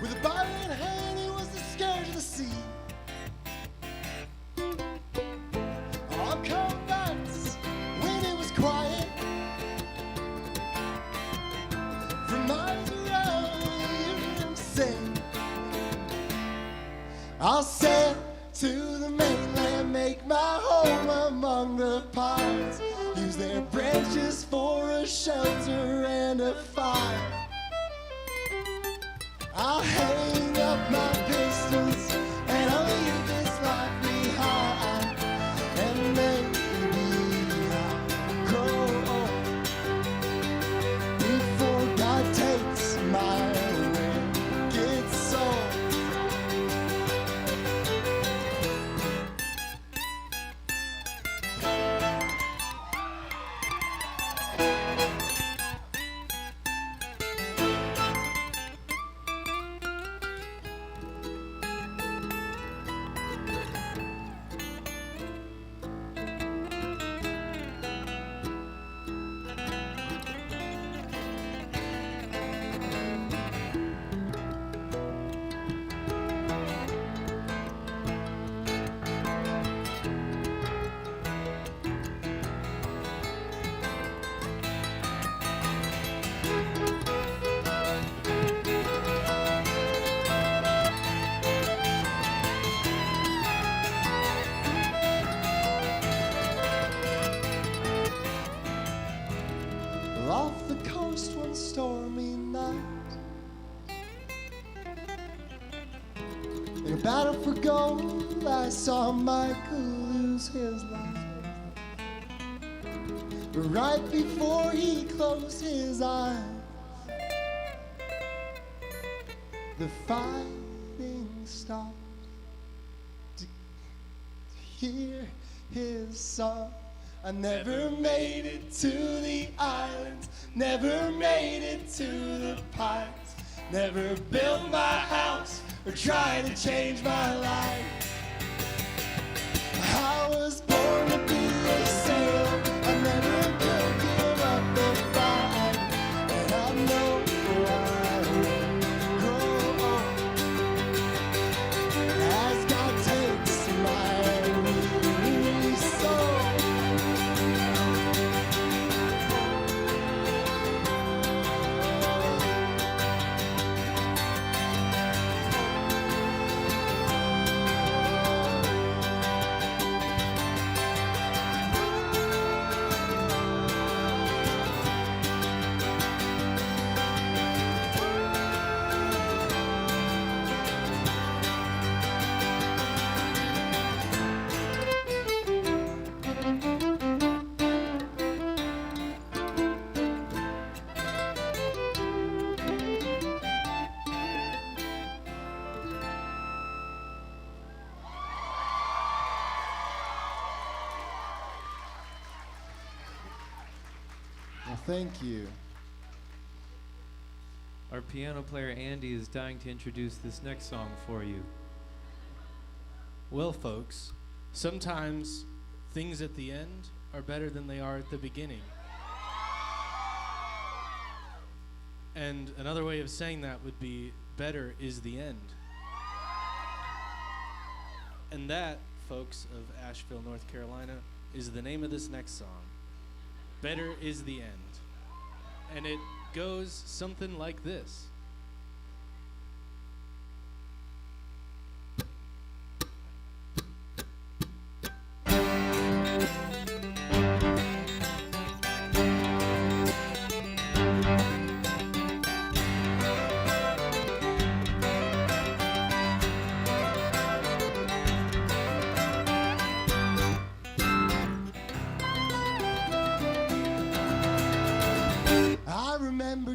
With a Bible in hand, he was the scourge of the sea. On cold nights, when it was quiet, from miles around, hear them sing. I'll sail to the mainland, make my home among the pines, use their branches for a shelter and a fire. I'll hang up my pistols and I'll leave this life behind, and maybe I'll grow old before God takes my wicked soul. Off the coast one stormy night, in a battle for gold, I saw Michael lose his life. But right before he closed his eyes, the fighting stopped to hear his song. I never made it to the islands, never made it to the pines, never built my house or tried to change my life. I was born to be a sailor, I never could give up the fight, and I know I will grow old as God takes my weary soul. Well, thank you. Our piano player Andy is dying to introduce this next song for you. Well, folks, sometimes things at the end are better than they are at the beginning. And another way of saying that would be better is the end. And that, folks of Asheville, North Carolina, is the name of this next song. Better is the end. And it goes something like this.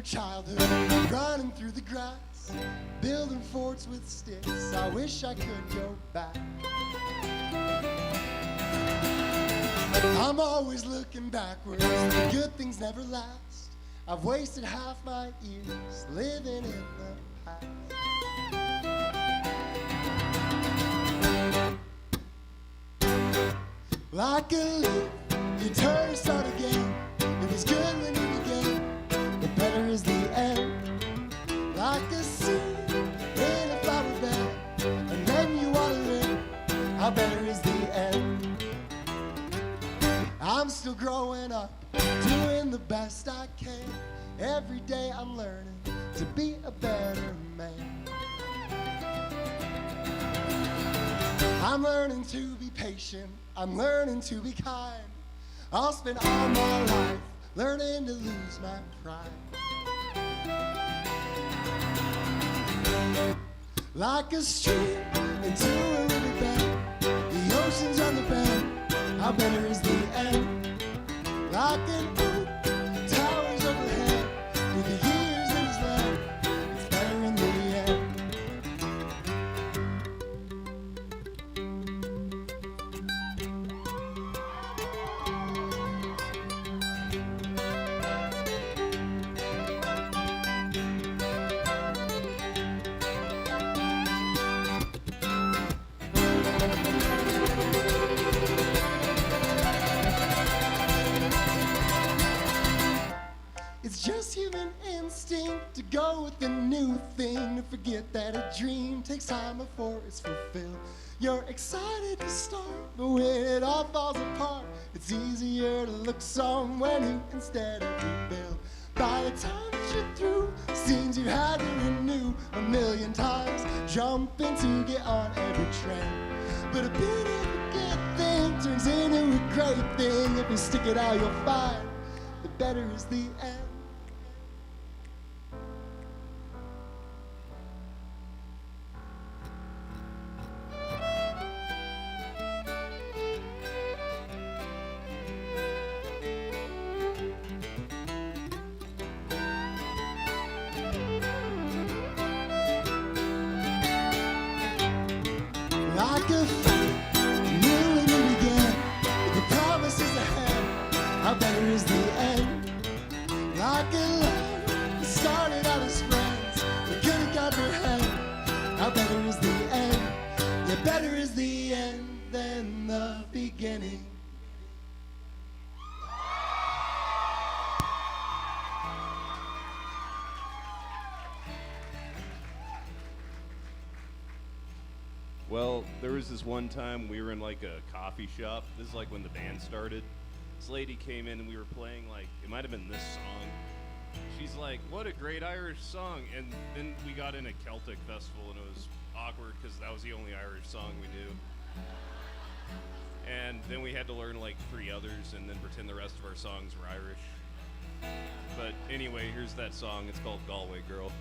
Childhood, running through the grass, building forts with sticks. I wish I could go back. I'm always looking backwards, the good things never last. I've wasted half my years living in the past. Like a leaf, you turn and start again. It was good when you began, but better is the end. Like a seed in a flower bed, and then you water it. How better is the end? I'm still growing up, doing the best I can. Every day I'm learning, to be a better man. I'm learning to be patient, I'm learning to be kind. I'll spend all my life learning to lose my pride. Like a stream into a river bed, the ocean's on the bend, how better is the end? Like an oak towers overhead, through the years that is left, it's better in the end. It's just human instinct to go with the new thing, to forget that a dream takes time before it's fulfilled. You're excited to start, but when it all falls apart, it's easier to look somewhere new instead of rebuild. By the time that you're through, seems you had to renew a million times, jumping to get on every train. But a bit of a good thing turns into a great thing. If you stick it out, you'll find the better is the end. Like a fight, new and new again. The promise is ahead, how better is the end? Like a love that started out as friends, but couldn't comprehend, how better is the end? Yeah, better is the end than the beginning. Well, there was this one time we were in like a coffee shop. This is like when the band started. This lady came in and we were playing like, it might have been this song. She's like, what a great Irish song. And then we got in a Celtic festival and it was awkward because that was the only Irish song we knew. And then we had to learn like 3 others and then pretend the rest of our songs were Irish. But anyway, here's that song. It's called Galway Girl.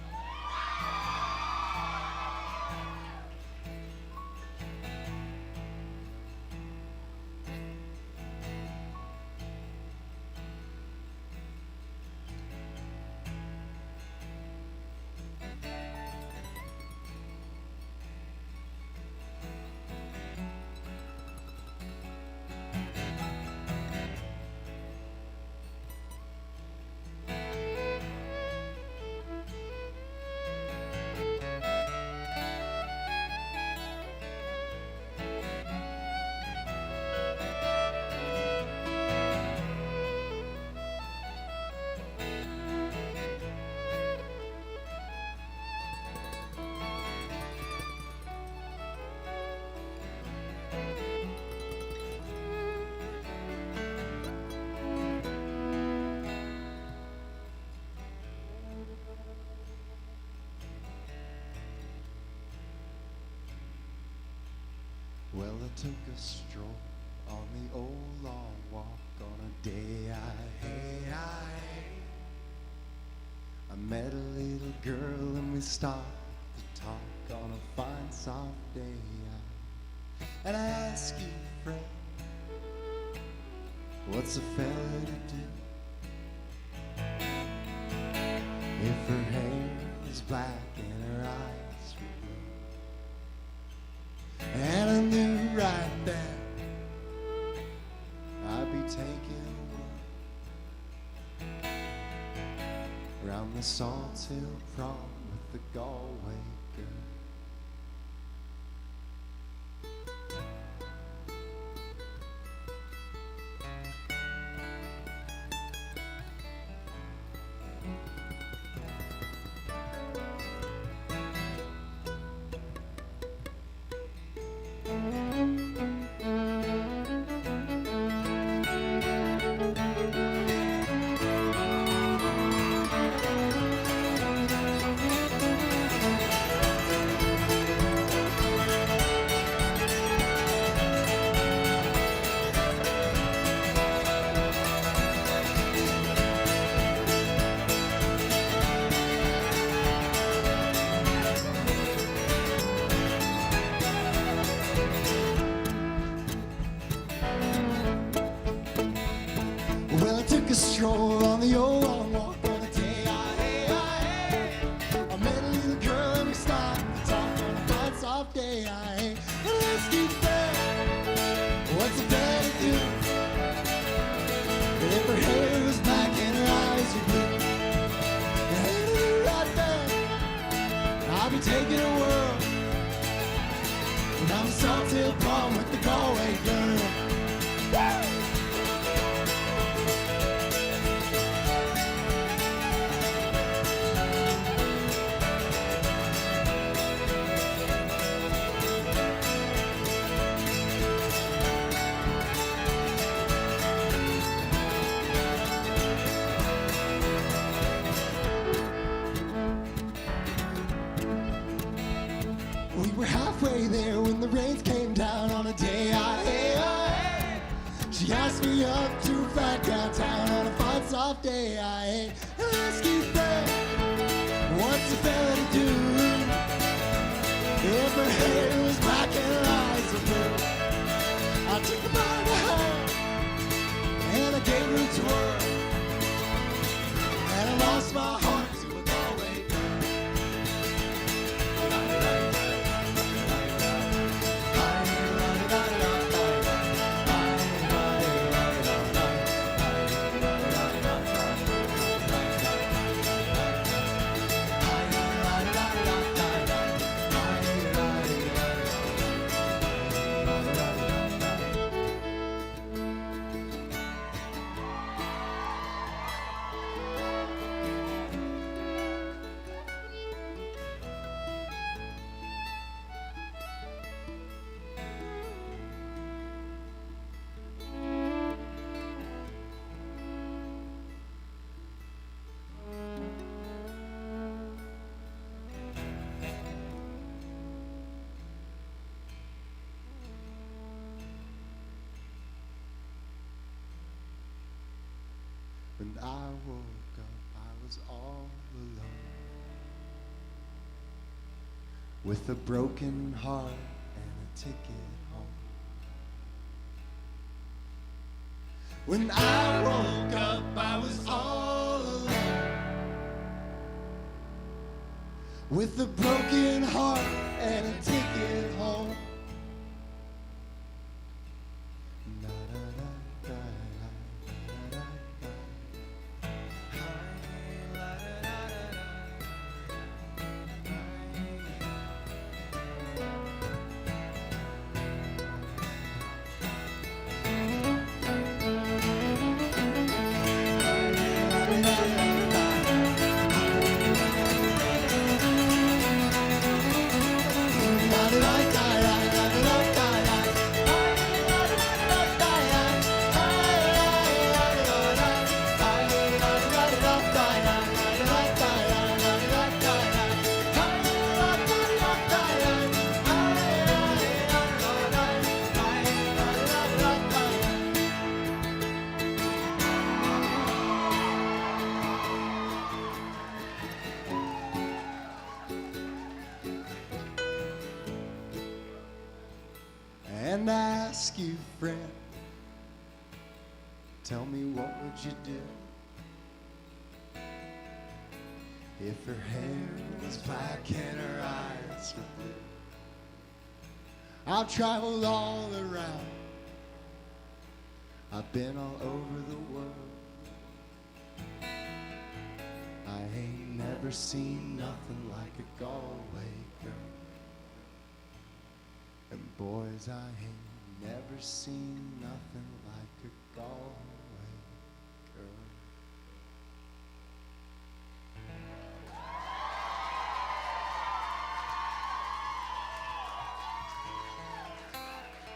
Well, I took a stroll on the old long walk on a day I met a little girl and we started to talk on a fine soft day. And I asked you, friend, what's a fella to do if her hair is black and her eyes were blue? And I knew right then I'd be taking a walk around the Salt Hill prom with the Galway girl. day. I ain't whiskey fair. What's a fella to do? If her hair was black and her eyes were blue, and right there, I'll be taking a whirl. And I'm a salty palm with the Galway girl. Woo! We were halfway there when the rains came down on a day. She asked me up to a flat downtown on a fine soft day. I ask you, friend, what's a fella to do? If her hair was black and her eyes were blue, I took her by the hand and I gave her a twirl, and I lost my heart to a Galway girl. When I woke up, I was all alone, with a broken heart and a ticket home. When I woke up, I was all alone, with a broken heart and a ticket home. And I ask you, friend, tell me what would you do if her hair was black and her eyes were blue? I've traveled all around, I've been all over the world, I ain't never seen nothing like a Galway girl. And boys, I ain't never seen nothing like a Galway girl.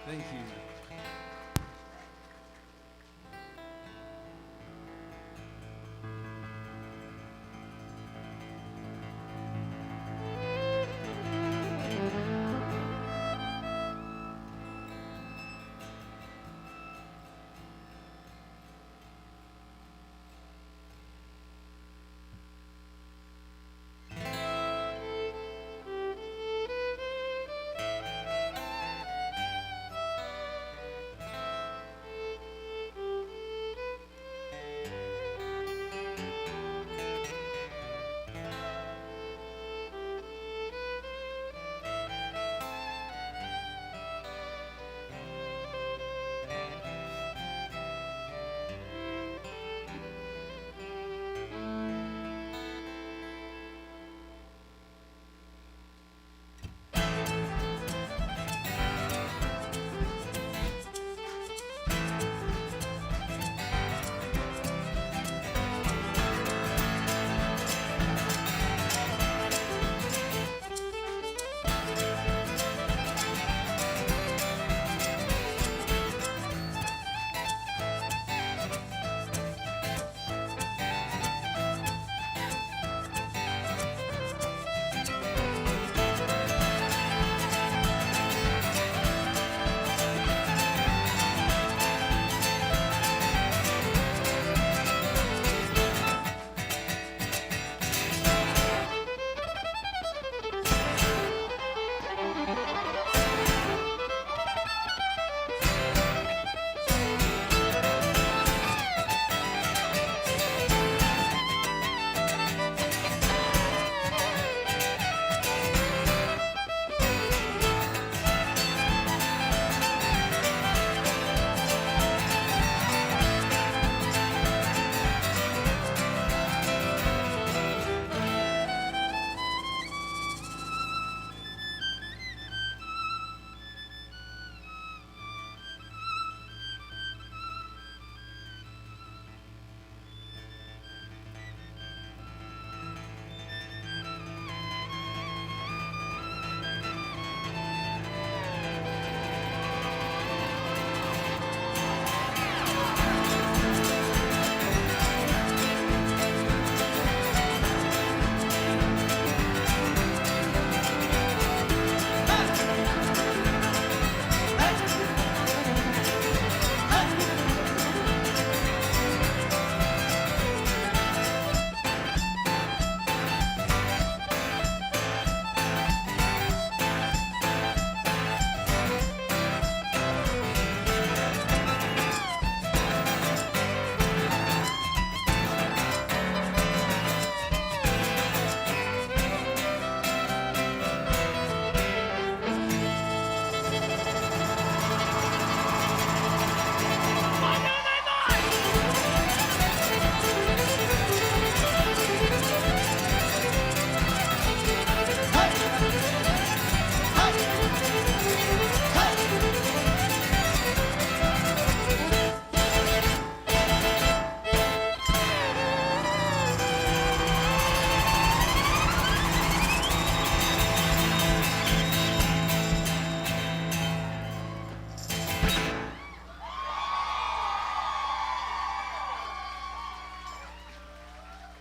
Thank you.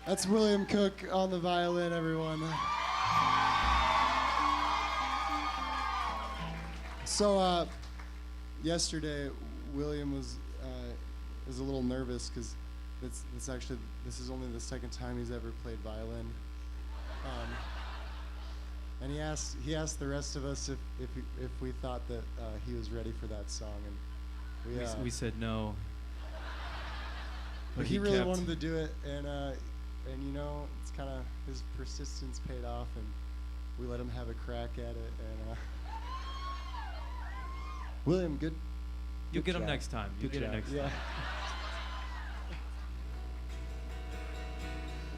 That's William Cook on the violin, everyone. So, yesterday, William was a little nervous because this is only the second time he's ever played violin. And he asked the rest of us if we thought that he was ready for that song, and We said no. but he really wanted to do it, and you know, it's kind of his persistence paid off, and we let him have a crack at it. And William, good. You'll good get him job. next time. You'll Good get it job. next Yeah. time.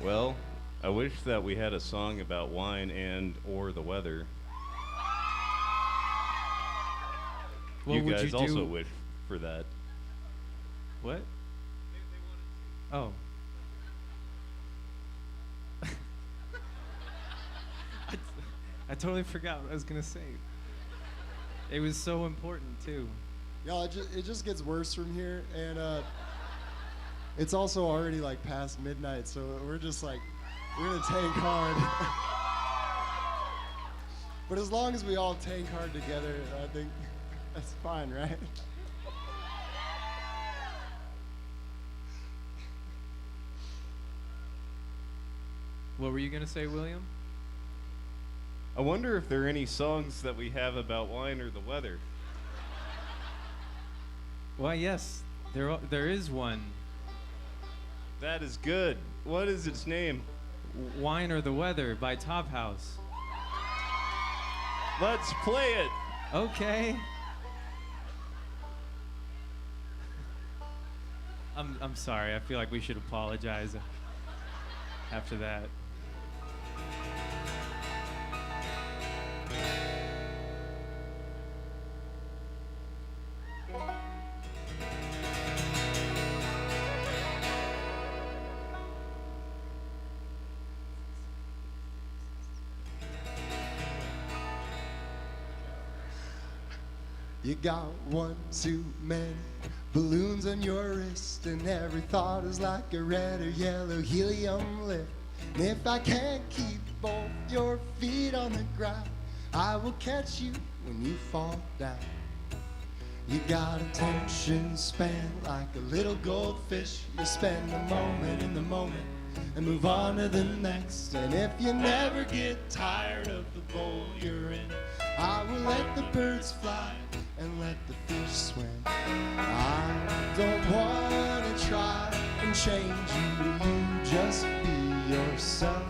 Well, I wish that we had a song about wine and or the weather. What You would guys you do? also wish for that. What? Oh. I totally forgot what I was gonna say. It was so important too. Y'all, it just gets worse from here, and it's also already like past midnight, so we're just like, we're gonna tank hard. But as long as we all tank hard together, I think that's fine, right? What were you gonna say, William? I wonder if there are any songs that we have about wine or the weather. Why, yes, there is one. That is good. What is its name? Wine or the Weather by Tophouse. Let's play it. Okay. I'm sorry. I feel like we should apologize after that. You got one too many balloons on your wrist, and every thought is like a red or yellow helium lift. And if I can't keep both your feet on the ground, I will catch you when you fall down. You got attention span like a little goldfish. You spend a moment in the moment and move on to the next. And if you never get tired of the bowl you're in, I will let the birds fly and let the fish swim. I don't want to try and change you. You just be yourself.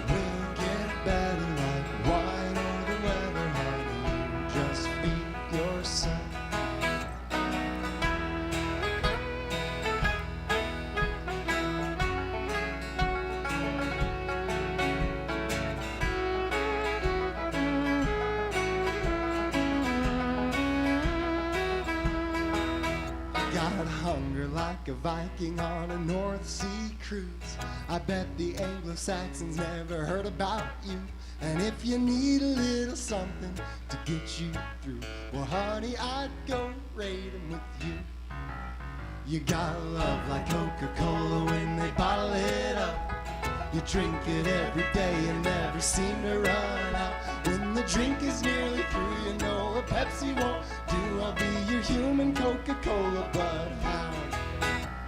We'll get better like wine or the weather, honey. You just be yourself. Got hunger like a Viking on a North Sea cruise. I bet the Anglo-Saxons never heard about you. And if you need a little something to get you through, well, honey, I'd go raiding with you. You got love like Coca-Cola when they bottle it up. You drink it every day and never seem to run out. When the drink is nearly through, you know a Pepsi won't do. I'll be your human Coca-Cola bloodhound.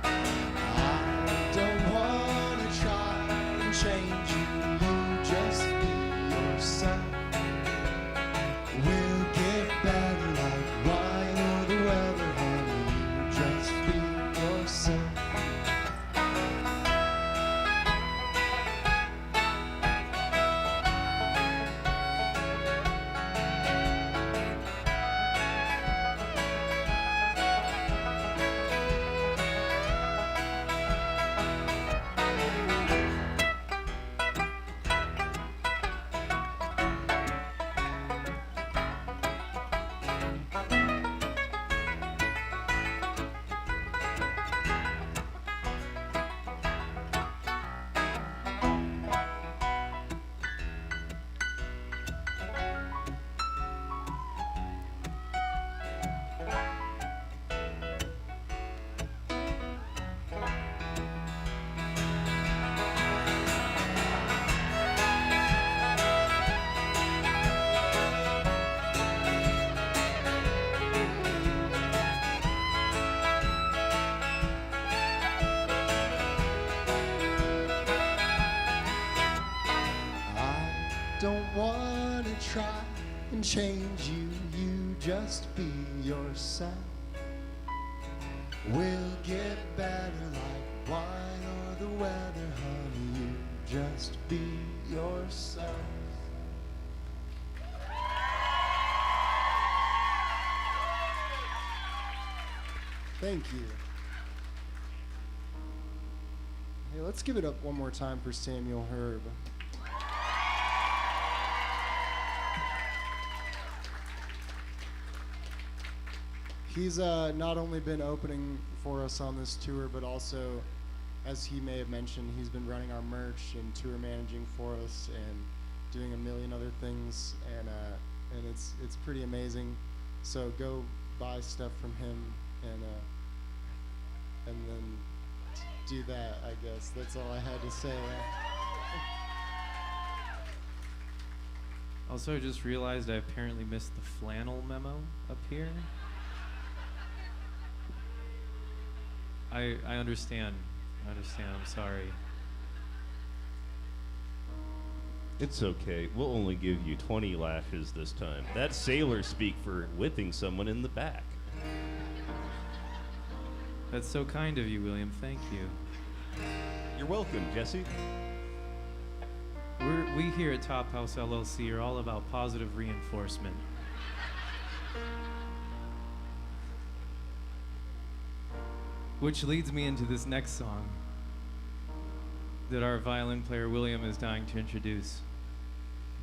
I don't want to try and change you. You just be yourself. We'll get better like wine or the weather, honey. You just be yourself. don't want to try and change you. You just be yourself. We'll get better like wine or the weather, honey. You just be yourself. Thank you. Hey, let's give it up one more time for Samuel Herb. He's not only been opening for us on this tour, but also, as he may have mentioned, he's been running our merch and tour managing for us and doing a million other things, and it's pretty amazing. So go buy stuff from him and then do that, I guess. That's all I had to say. Also, I just realized I apparently missed the flannel memo up here. I understand. I'm sorry. It's okay. We'll only give you 20 lashes this time. That's sailor speak for whipping someone in the back. That's so kind of you, William. Thank you. You're welcome, Jesse. We here at Tophouse LLC are all about positive reinforcement. Which leads me into this next song that our violin player William is dying to introduce.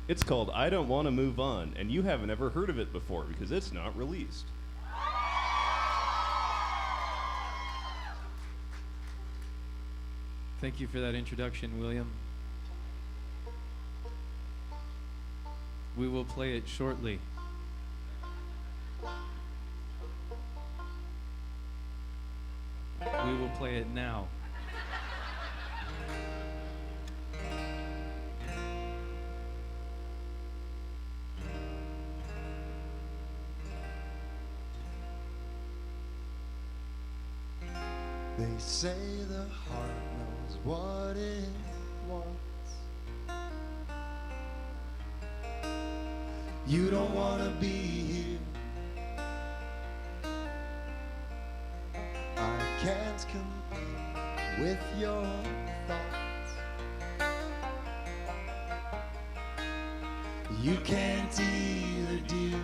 It's called I Don't Want to Move On, and you haven't ever heard of it before because it's not released. Thank you for that introduction, William. We will play it shortly. We will play it now. They say the heart knows what it wants. You don't want to be here. I can't compete with your thoughts. You can't either, dear.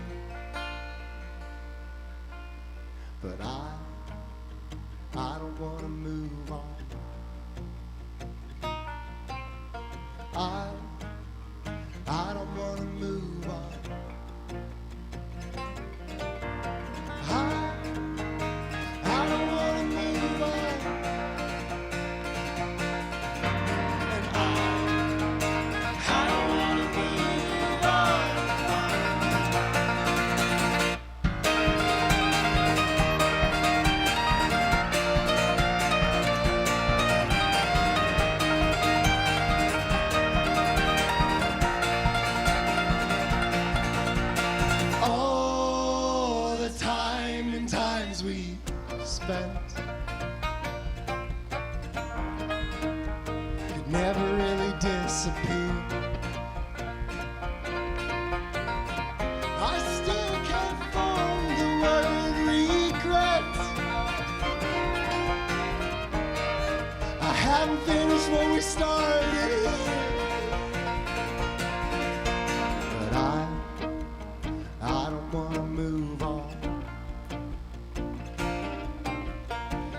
But I don't want to move on. I don't want to move on. I don't want to move on. And I don't want to move on. All the time and times we spent could never really disappear. I still can't form the word regret. I haven't finished what we started here. But I don't want to move on.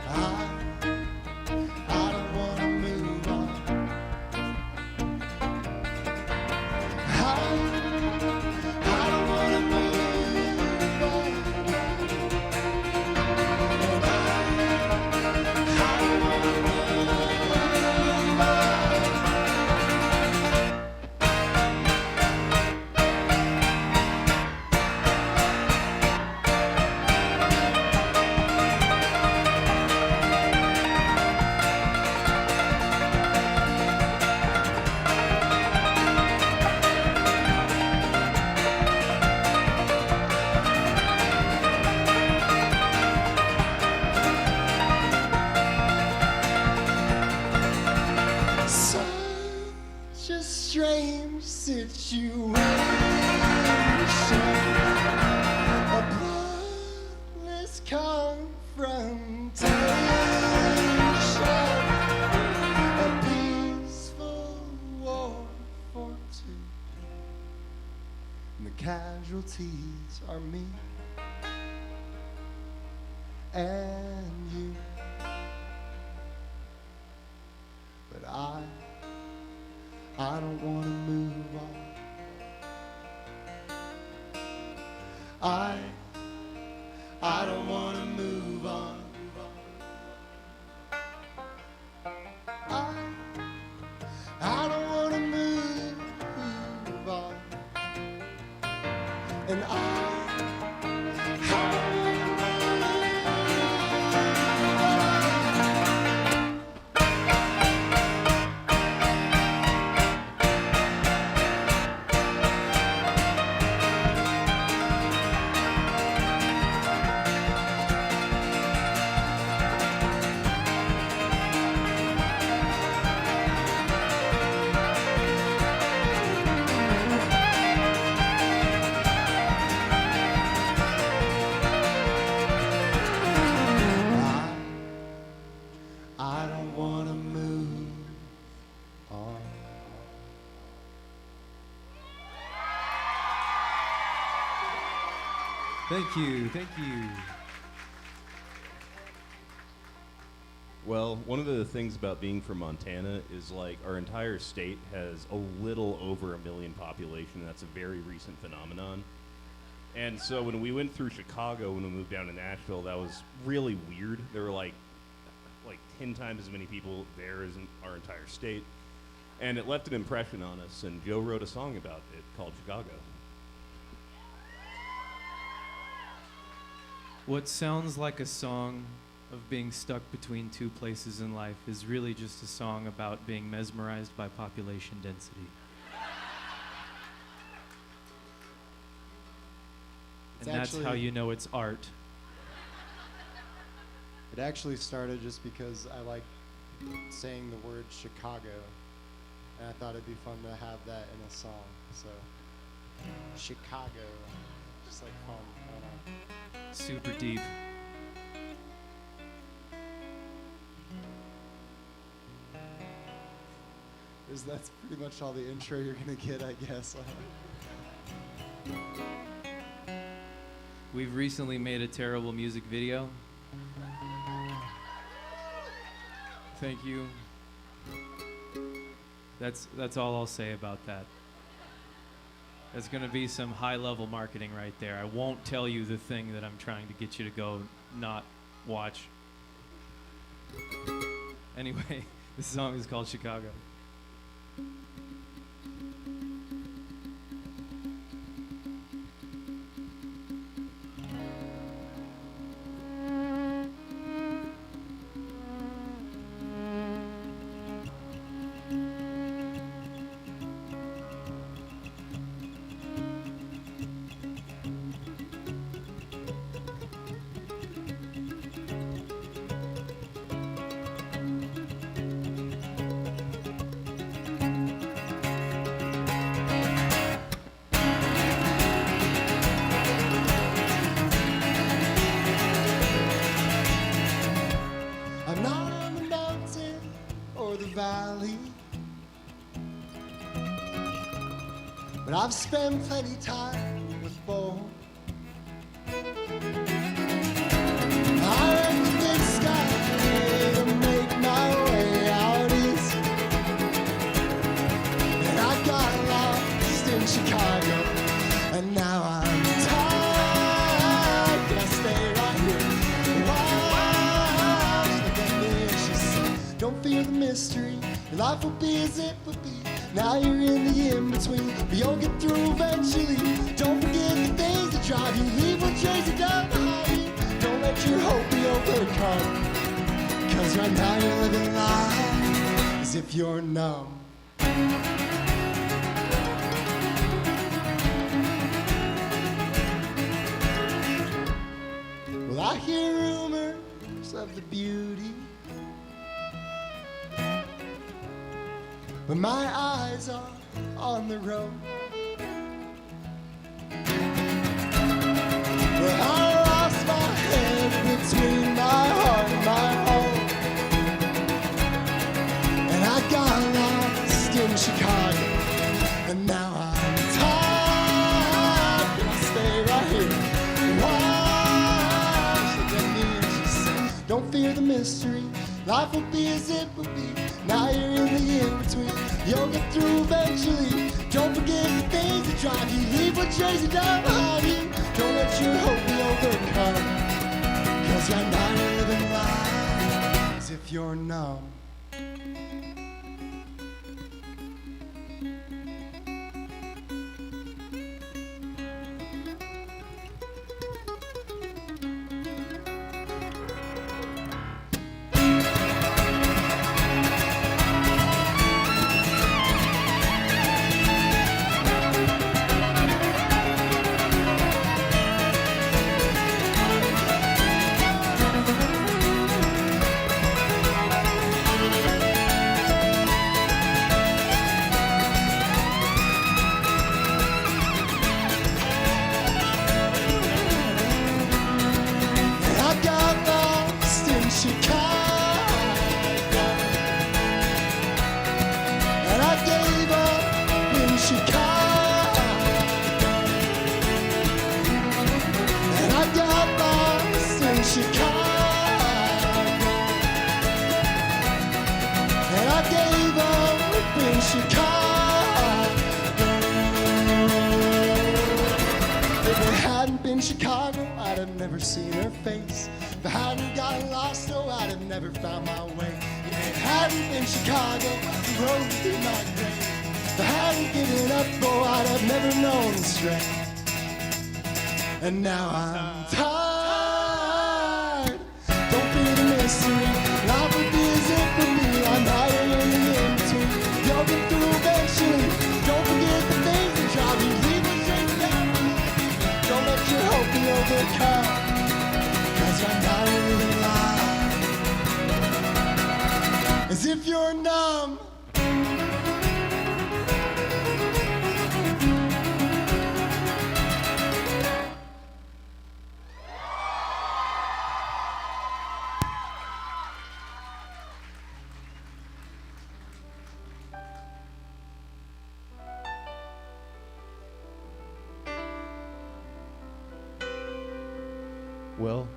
I don't want to move on. I don't want to move on. I don't want to move on. strange situation, a bloodless confrontation, a peaceful war for two, and the casualties are me and you. But I don't want to move on. I don't want to move on. I don't want to move on. And I don't want to move on. Thank you, thank you. Well, one of the things about being from Montana is like our entire state has a little over 1 million population. That's a very recent phenomenon. And so when we went through Chicago, when we moved down to Nashville, that was really weird. There were like 10 times as many people there as in our entire state. And it left an impression on us, and Joe wrote a song about it called Chicago. What sounds like a song of being stuck between two places in life is really just a song about being mesmerized by population density. It's And that's how actually- you know it's art. It actually started just because I like saying the word Chicago, and I thought it'd be fun to have that in a song. So, Chicago, just like fun. I don't know. Super deep. That's pretty much all the intro you're gonna get, I guess. We've recently made a terrible music video. Thank you. That's all I'll say about that. That's gonna be some high-level marketing right there. I won't tell you the thing that I'm trying to get you to go not watch. Anyway, this song is called Chicago. I'm not on the mountain or the valley, but I've spent plenty time with both. I am the big sky to make my way out east, and I got lost in Chicago, and now I'm tired. Can I stay right here? Watch the conditions. Don't fear the mystery. Your life will be as it would be. Now you're in the in-between, but you'll get through eventually. Don't forget the things that drive you. Leave what chasing down behind you. Don't let your hope be overcome, 'cause right now you're living life as if you're numb. Well, I hear rumors of the beauty, but my eyes are on the road. Well, I lost my head between my heart and my home, and I got lost in Chicago, and now I'm tired. Can I stay right here? Don't fear the mystery. Life will be as it will be. Now you're in the in-between. You'll get through eventually. Don't forget the things that drive you. Leave what chasing down behind you. Don't let your hope be overcome. 'Cause right now you're living life as if you're numb. Chicago, I'd have never seen her face. If I hadn't gotten lost, oh, I'd have never found my way. If it hadn't been Chicago, the road would be my grave. If I hadn't given up, oh, I'd have never known the strength. And now I'm tired. Don't fear the mystery. Life will be as it will be. I'm higher in the in-between. You'll get through eventually. Don't forget the things that drive you. Leave the things down. Don't let your hope be overcome. 'Cause right now you're living life as if you're numb. Well,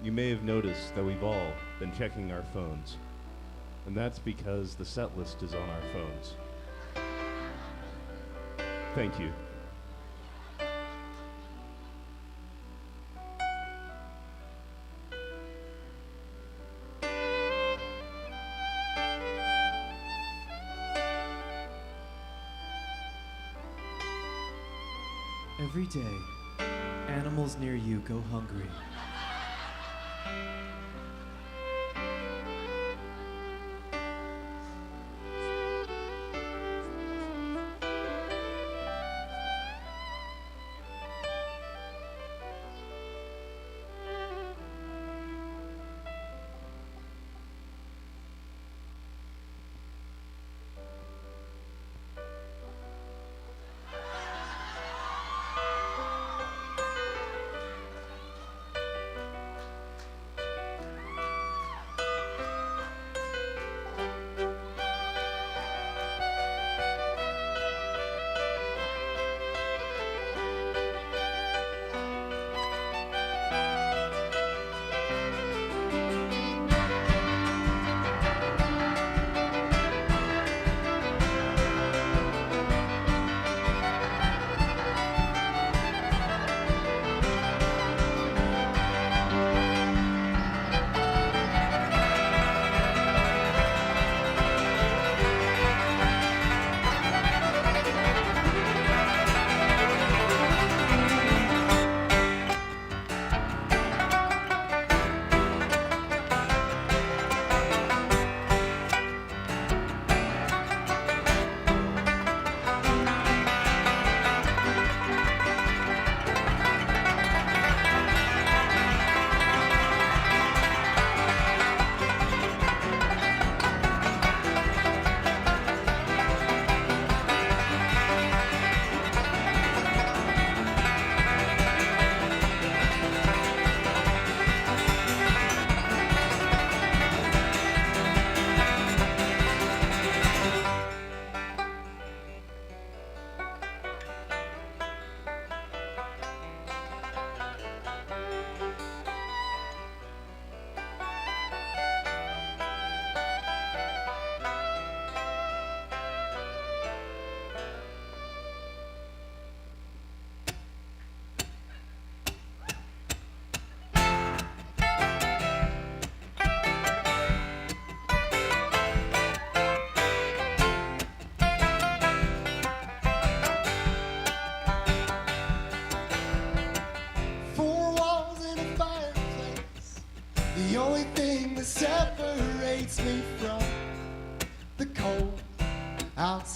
you may have noticed that we've all been checking our phones, and that's because the set list is on our phones. Thank you. Every day, animals near you go hungry.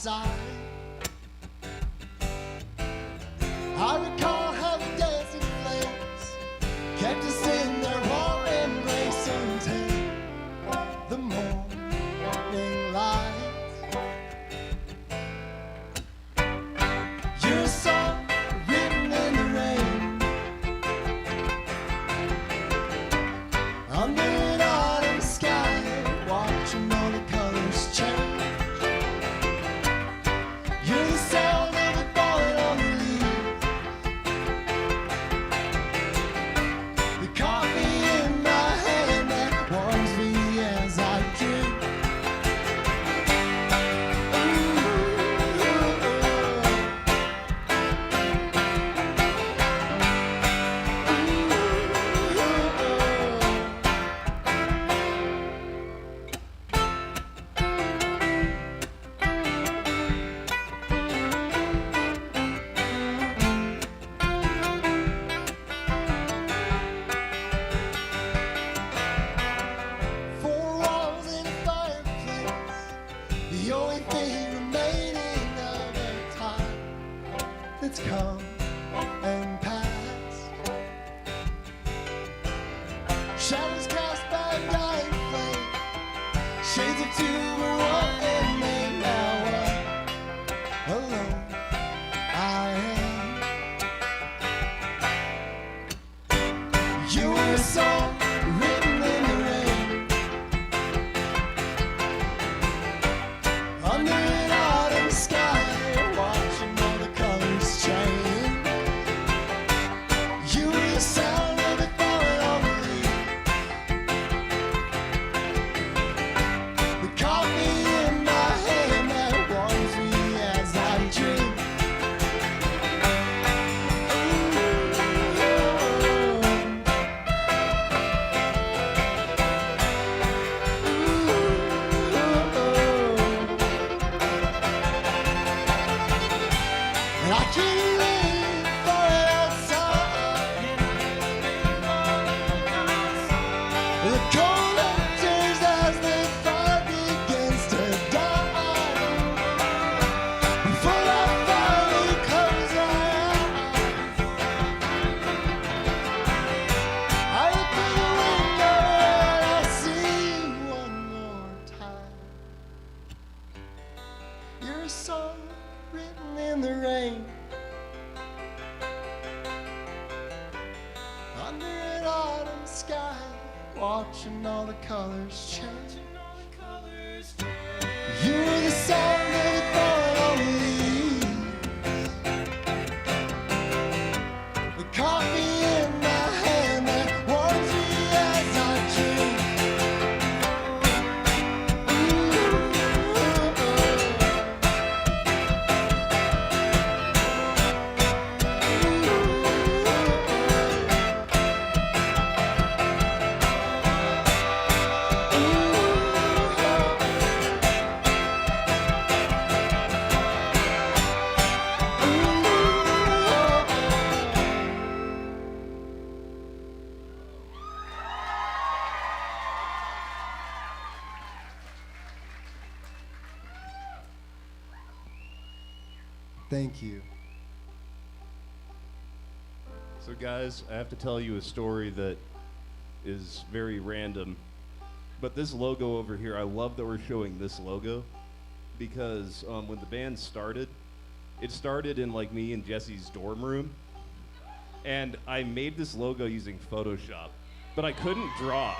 side. I recall how the dancing flames kept us in their warm embrace until the morning light. You're a song written in the rain, under an autumn sky, watching all the colors change. You're the sound of it falling on the leaves, the coffee in my hand that warms me as I drink. Four walls and a fireplace, the only thing remaining of a time that's come and passed. Shadows cast by a dying flame, shades of two were one and made now one. Alone I am. You were a song written in the rain, under an autumn sky, watching all the colors change. You were the sound of it falling on the leaves, the coffee in my hand that warms me as I drink. And I can't live for it outside. The cold enters as the fire begins to die. Before I finally close my eyes, I look through the window and I see you one more time. You're a song written in the rain, under an autumn sky, watching all the colors change. You were the sound of it falling on the leaves, the coffee in my hand that warms me as I drink. Thank you. So, guys, I have to tell you a story that is very random. But this logo over here, I love that we're showing this logo because when the band started, it started in like me and Jesse's dorm room. And I made this logo using Photoshop, but I couldn't draw.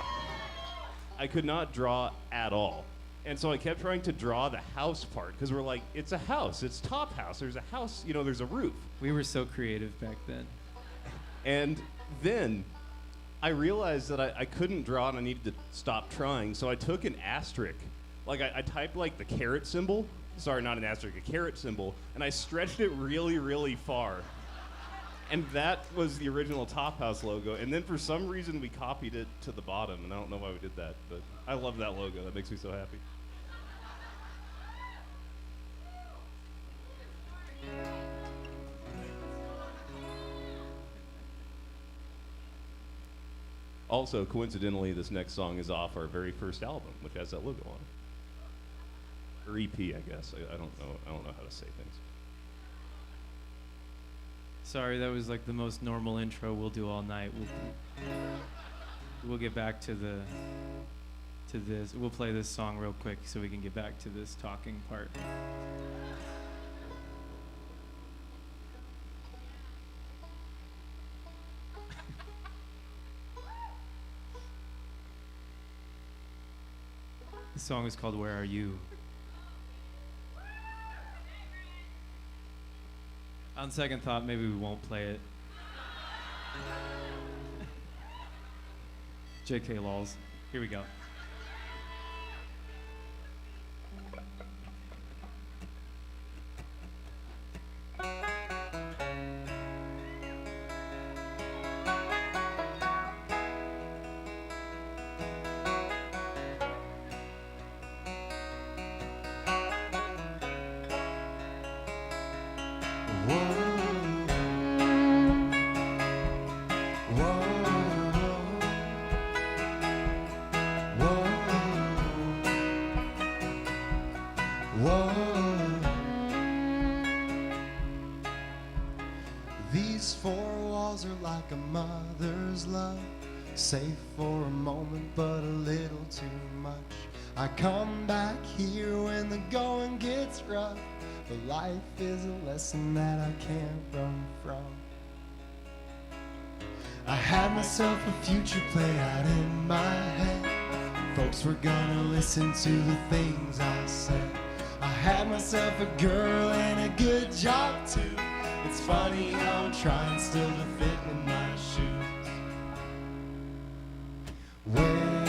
I could not draw at all. And so I kept trying to draw the house part because we're like, it's a house, it's Tophouse, there's a house, you know, there's a roof. We were so creative back then. And then I realized that I couldn't draw and I needed to stop trying, so I took an asterisk. Like I typed like the caret symbol, sorry, not an asterisk, a caret symbol, and I stretched it really, really far. And that was the original Tophouse logo. And then for some reason we copied it to the bottom, and I don't know why we did that, but I love that logo. That makes me so happy. Also, coincidentally, this next song is off our very first album, which has that logo on it. or EP, I guess. I don't know. I don't know how to say things. Sorry, that was like the most normal intro we'll do all night. We'll get back to this. We'll play this song real quick so we can get back to this talking part. The song is called Where Are You? On second thought, maybe we won't play it. JK lols. Here we go. These four walls are like a mother's love, safe for a moment but a little too much. I come back here when the going gets rough, but life is a lesson that I can't run from. I had myself a future play out in my head. Folks were gonna listen to the things I said. I had myself a girl and a good job too. It's funny how I'm trying still to fit in my shoes. Where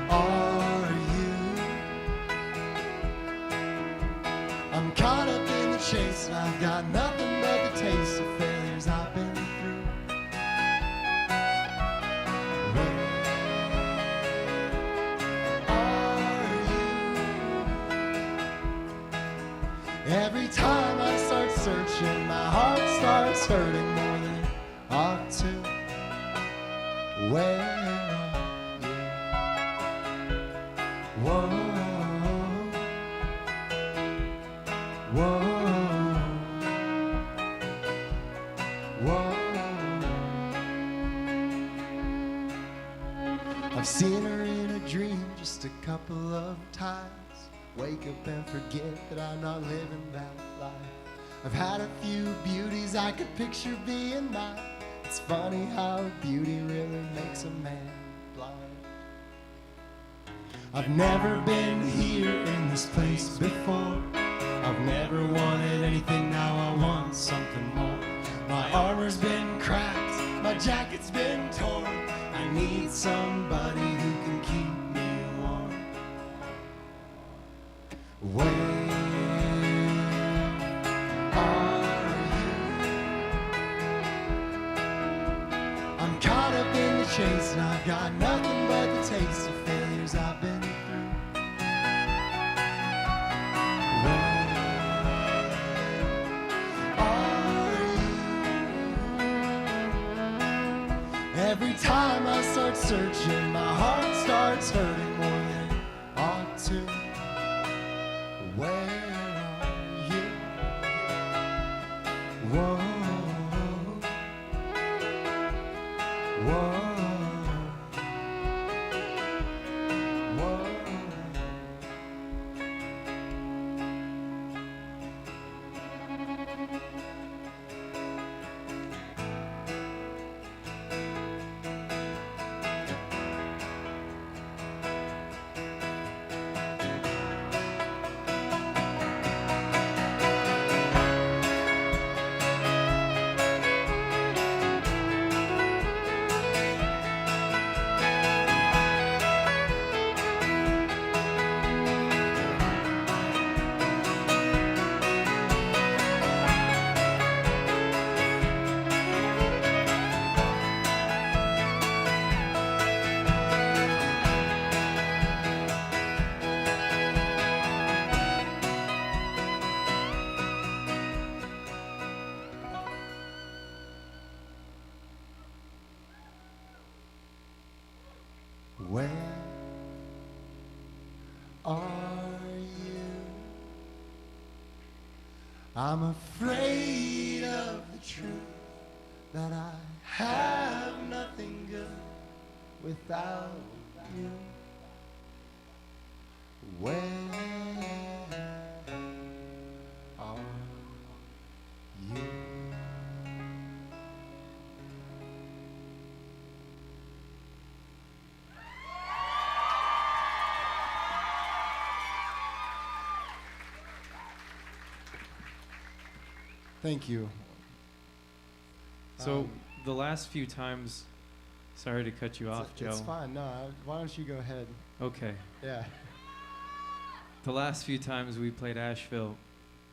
are you? I'm caught up in the chase and I've got nothing but the taste of failures I've been through. Where are you? Every time I start searching, my heart starts hurting more than it ought to. Where are you? Whoa, whoa, whoa. I've seen her in a dream just a couple of times. Wake up and forget that I'm not living that life. I've had a few beauties I could picture being mine. It's funny how beauty really makes a man blind. I've never been here in this place before. I've never wanted anything, now I want something more. My armor's been cracked, my jacket's been torn. I need somebody who can keep me warm. Where are you? I'm caught up in the chase and I've got nothing but the taste of failures I've been through. Where are you? Every time I start searching, my heart starts hurting more than it ought to. Where are you? Whoa, whoa, whoa. I'm afraid of the truth that I have nothing good without you. Where are you? Thank you. So the last few times, sorry to cut you off, Joe. It's fine. No, why don't you go ahead? Okay. Yeah. The last few times we played Asheville,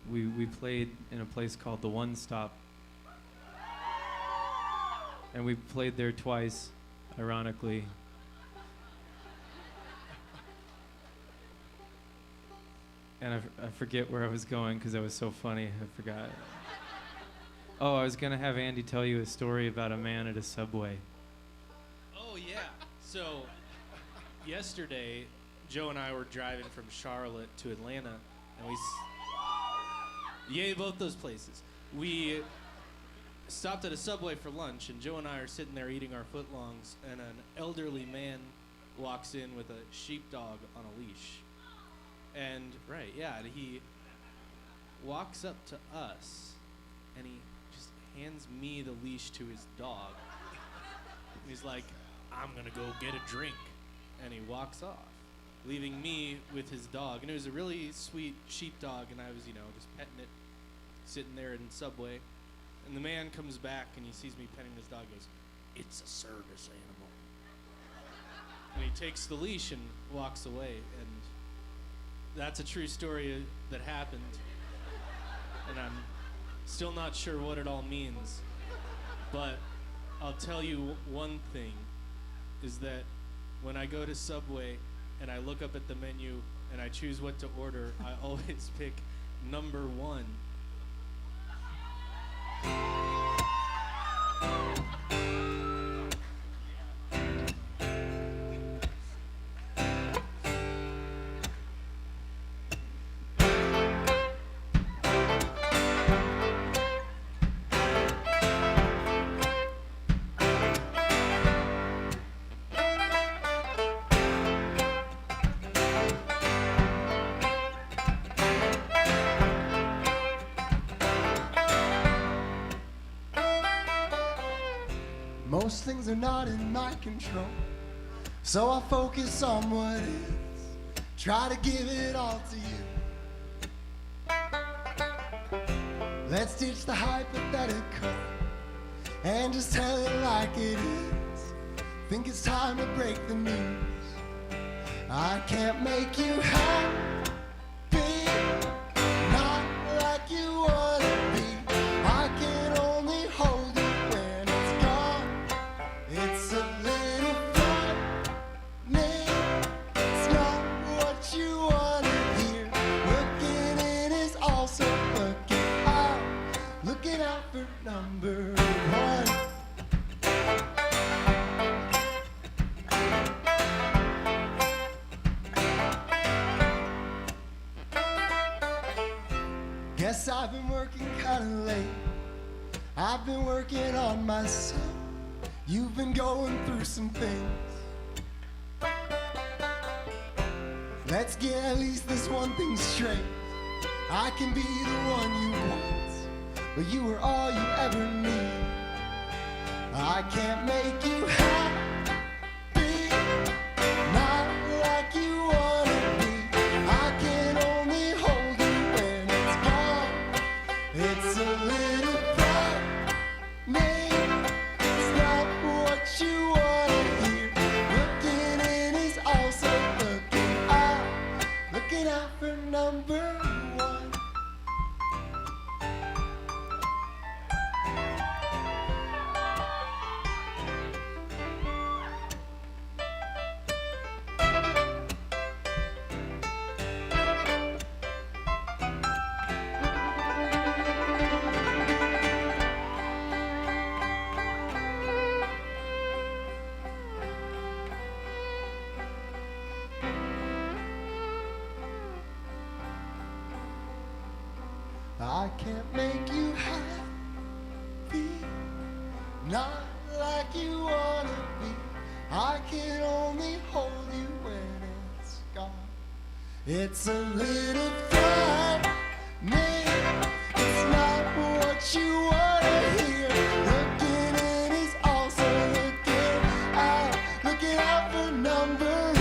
we played in a place called the One Stop. And we played there twice, ironically. And I forget where I was going because that was so funny. I forgot. Oh, I was going to have Andy tell you a story about a man at a Subway. Oh, yeah. So, yesterday, Joe and I were driving from Charlotte to Atlanta, and yay, both those places. We stopped at a Subway for lunch, and Joe and I are sitting there eating our footlongs, and an elderly man walks in with a sheepdog on a leash. And, right, yeah, and he walks up to us, and he just hands me the leash to his dog. And he's like, I'm gonna go get a drink. And he walks off, leaving me with his dog. And it was a really sweet sheepdog, and I was, just petting it, sitting there in Subway. And the man comes back, and he sees me petting his dog, and goes, it's a service animal. And he takes the leash and walks away. And that's a true story that happened. And I'm still not sure what it all means. But I'll tell you one thing, is that when I go to Subway and I look up at the menu and I choose what to order, I always pick number 1. Most things are not in my control, so I focus on what is. Try to give it all to you. Let's ditch the hypothetical and just tell it like it is. Think it's time to break the news. I can't make you happy, not like you wanna be. I can only hold it when it's gone. It's a little frightening. It's not what you wanna hear. Looking in is also looking out for number 1. Guess I've been working kinda late. I've been working on myself. You've been going through some things. Let's get at least this one thing straight. I can be the one you want, but you are all you ever need. I can't make you happy, not like you wanna be. I can only hold you when it's gone. It's a little frightening. It's not what you wanna hear. Looking in is also looking out for number 1. I can't make you happy, not like you wanna be. I can only hold you when it's gone. It's a little frightening. It's not what you wanna hear. Looking in is also looking out for number one.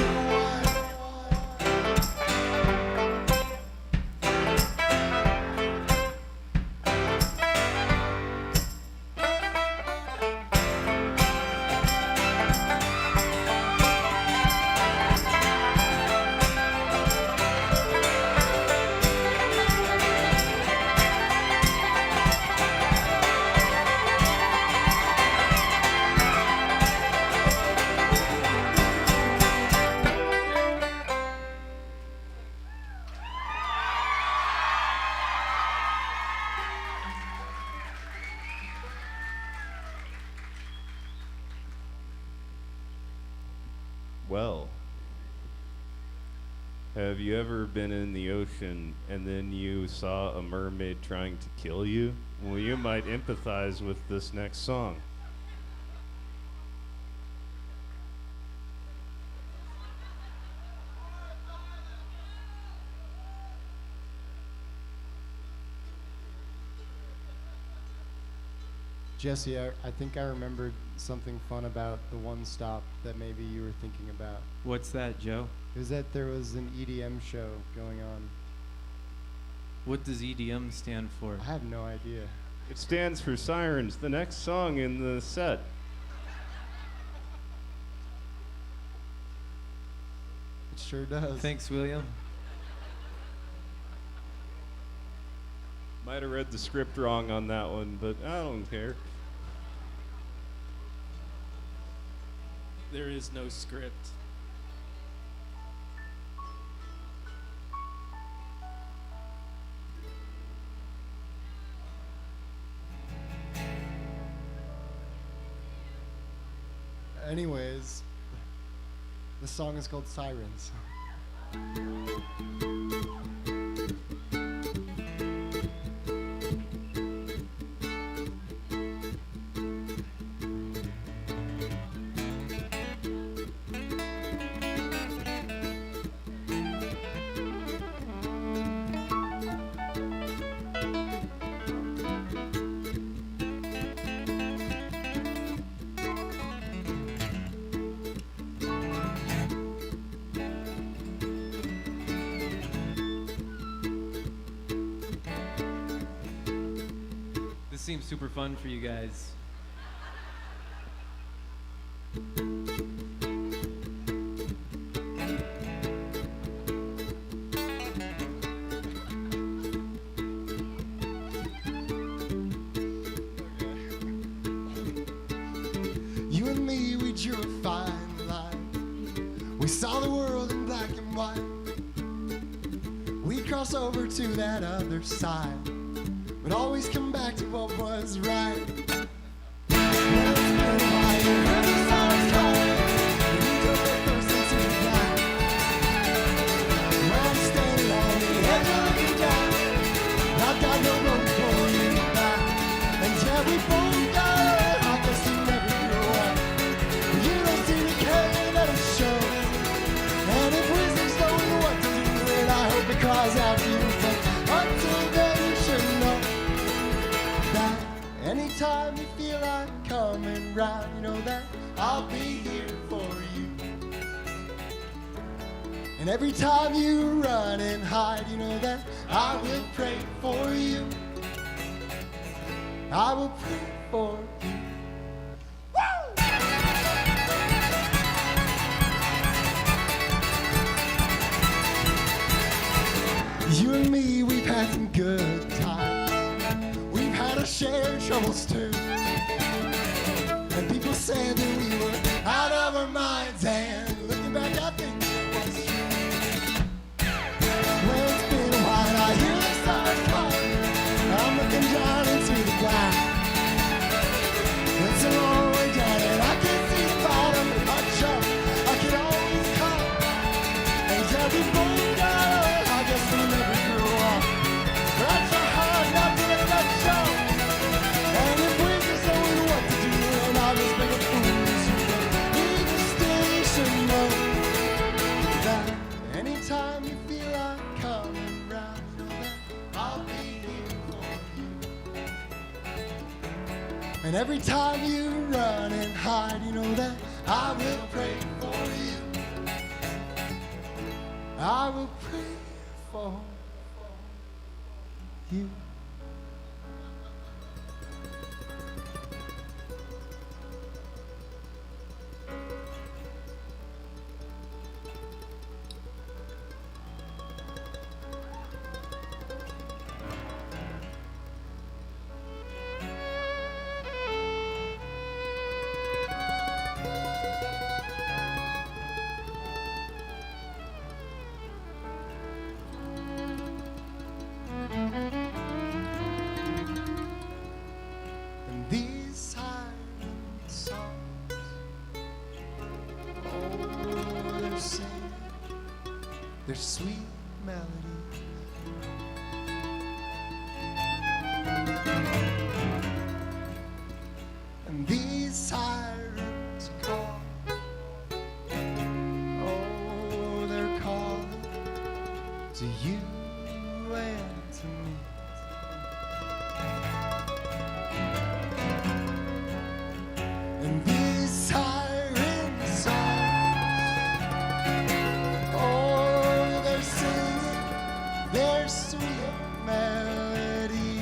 Well, have you ever been in the ocean and then you saw a mermaid trying to kill you? Well, you might empathize with this next song. Jesse, I think I remembered something fun about the one stop that maybe you were thinking about. What's that, Joe? It was that there was an EDM show going on. What does EDM stand for? I have no idea. It stands for Sirens, the next song in the set. It sure does. Thanks, William. Might have read the script wrong on that one, but I don't care. There is no script. Anyways, the song is called Sirens. This seems super fun for you guys. You and me, we drew a fine line. We saw the world in black and white. We'd cross over to that other side, but always come back to what was right. Well, it's been a while, you heard the sirens calling. We drove our first into the black. Now I'm standing on the edge of looking down. I've got no room for you back. And yeah, we both got it. I guess you never grew up. You don't seem to care that it shows. And if wisdom's knowing what to do, then I hope it cries out to you. But until then, you should know that anytime you feel like coming round, you know that I'll be here for you. And every time you run and hide, you know that I will pray for you. I will pray for you. You and me, we've had some good times. We've had our share of troubles too. And people said that we were out of our minds. And looking back, I think it was true. Well, it's been a while. I hear the stars calling. I'm looking down into the black. It's a long way down, and I can't see the bottom. If I jump, I can always come. And yeah, we both got it. I guess we never grew up. But I try hard not And every time you run and hide, you know that I will pray for you. I will pray for you. And these siren songs, oh, they're singing their sweet melody. And these sirens call, oh, they're calling to you and to me. And these siren songs, oh, they're singing their sweet melody.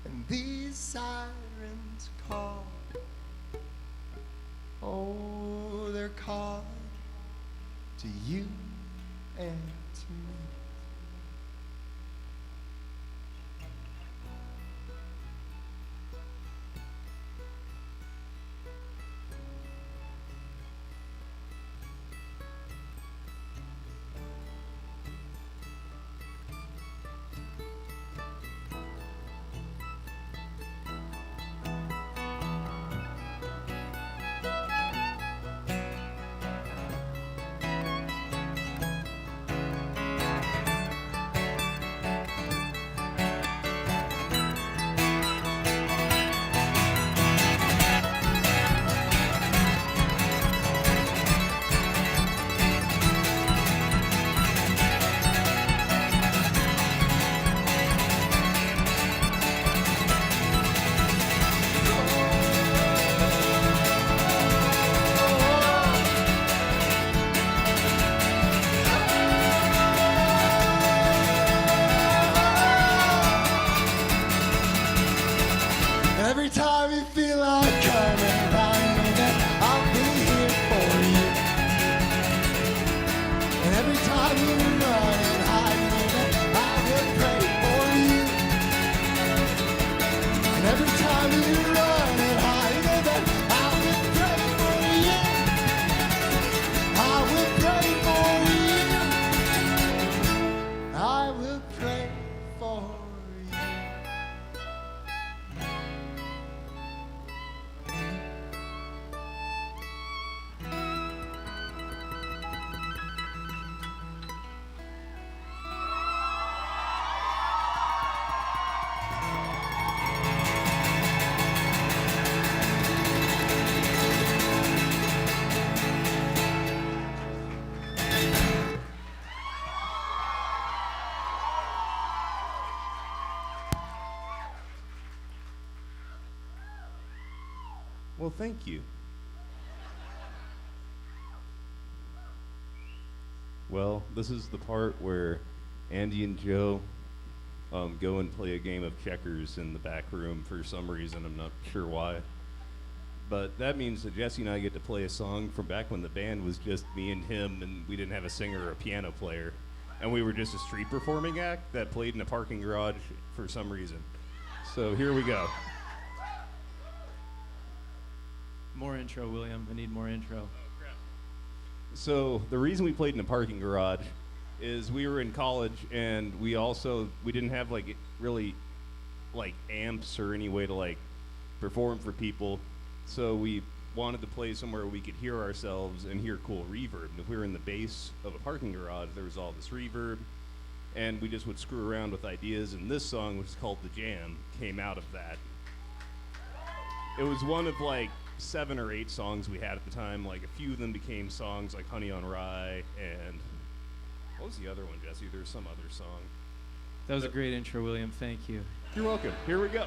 And these sirens call, oh, they're calling to you and to me. Every time you feel like coming around, know that I'll be here for you. And every time you run and hide, know that I will pray for you. And every time you run and hide, know that I will pray for you. I will pray for you. I will pray for you. Well, thank you. Well, this is the part where Andy and Joe go and play a game of checkers in the back room for some reason. I'm not sure why. But that means that Jesse and I get to play a song from back when the band was just me and him, and we didn't have a singer or a piano player. And we were just a street performing act that played in a parking garage for some reason. So here we go. More intro, William. I need more intro. So the reason we played in a parking garage is we were in college, and we didn't have like really like amps or any way to like perform for people. So we wanted to play somewhere we could hear ourselves and hear cool reverb. And if we were in the base of a parking garage, there was all this reverb, and we just would screw around with ideas. And this song, which is called The Jam, came out of that. It was one of like 7 or 8 songs we had at the time. Like a few of them became songs like Honey on Rye, and what was the other one, Jesse? There's some other song. That was a great intro, William. Thank you. You're welcome. Here we go.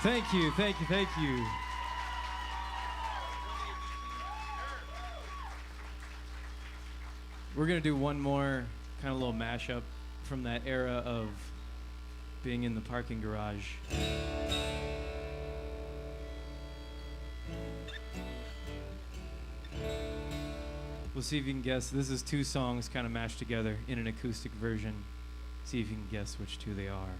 Thank you, thank you, thank you. We're gonna do one more kind of little mashup from that era of being in the parking garage. We'll see if you can guess. This is two songs kind of mashed together in an acoustic version. See if you can guess which two they are.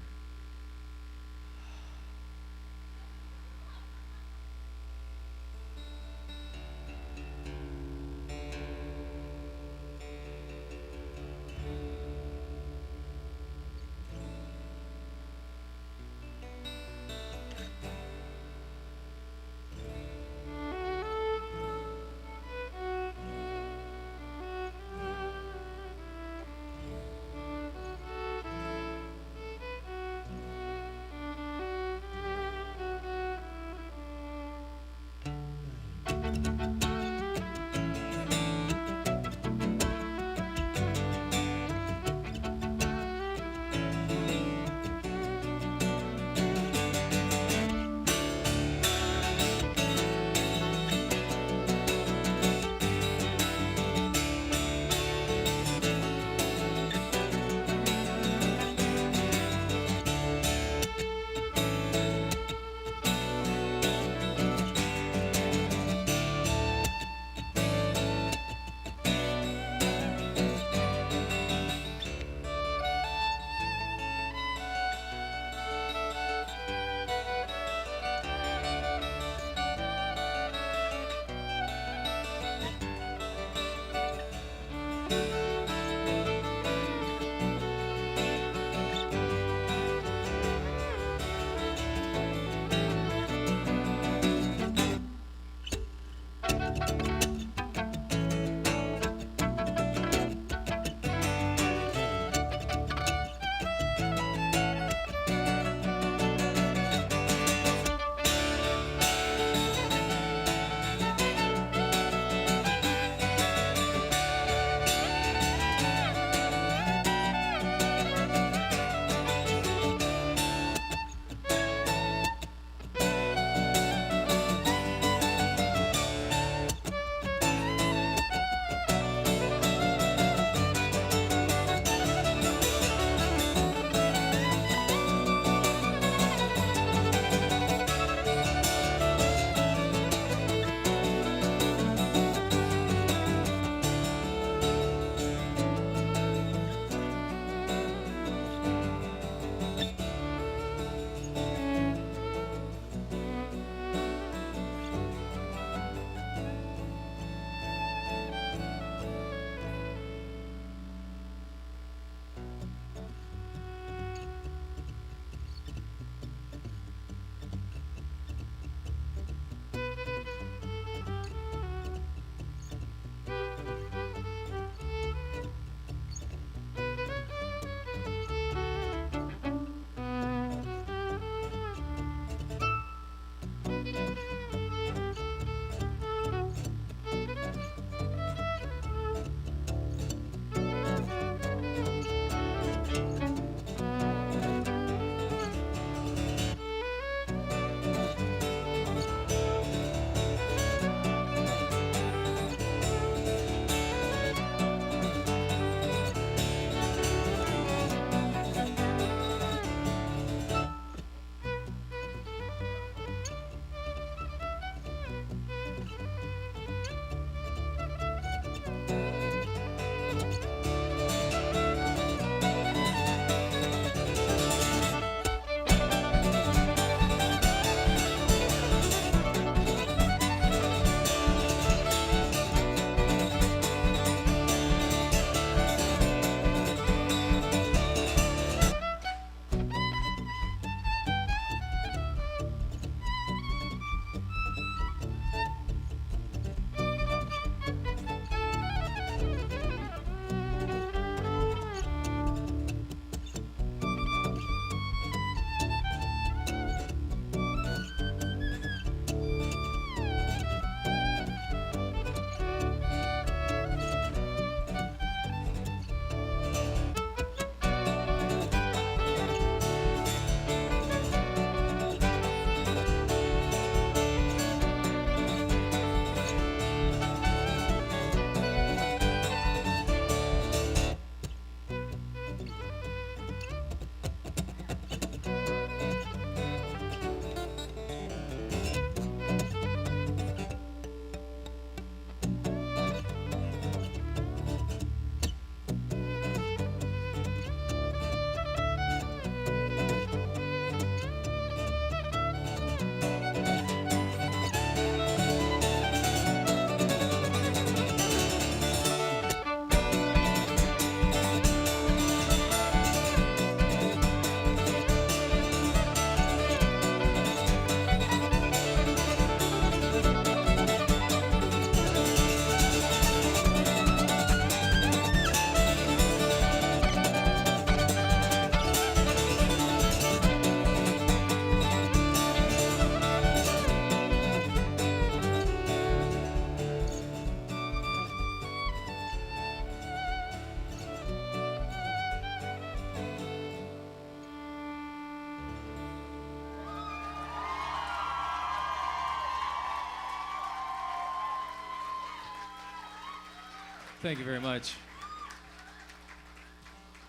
Thank you very much.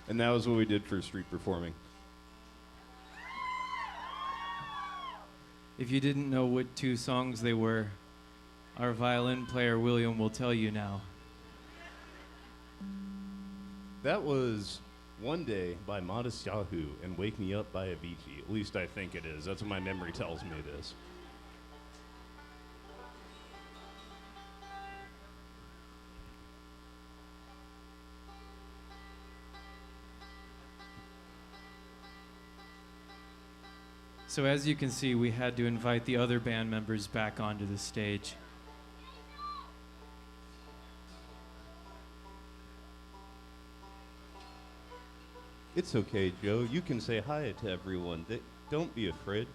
And that was what we did for street performing. If you didn't know what two songs they were, our violin player William will tell you now. That was One Day by Modest Yahoo and Wake Me Up by Avicii. At least I think it is. That's what my memory tells me it is. So as you can see, we had to invite the other band members back onto the stage. It's okay, Joe. You can say hi to everyone. Don't be afraid.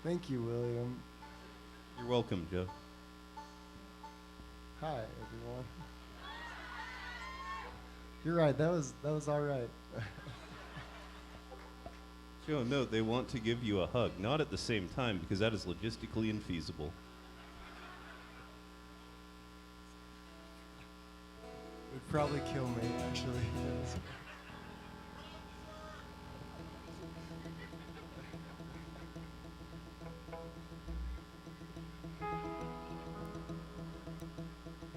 Thank you, William. You're welcome, Joe. Hi, everyone. You're right. That was all right. Joe, no, they want to give you a hug. Not at the same time, because that is logistically infeasible. It would probably kill me, actually.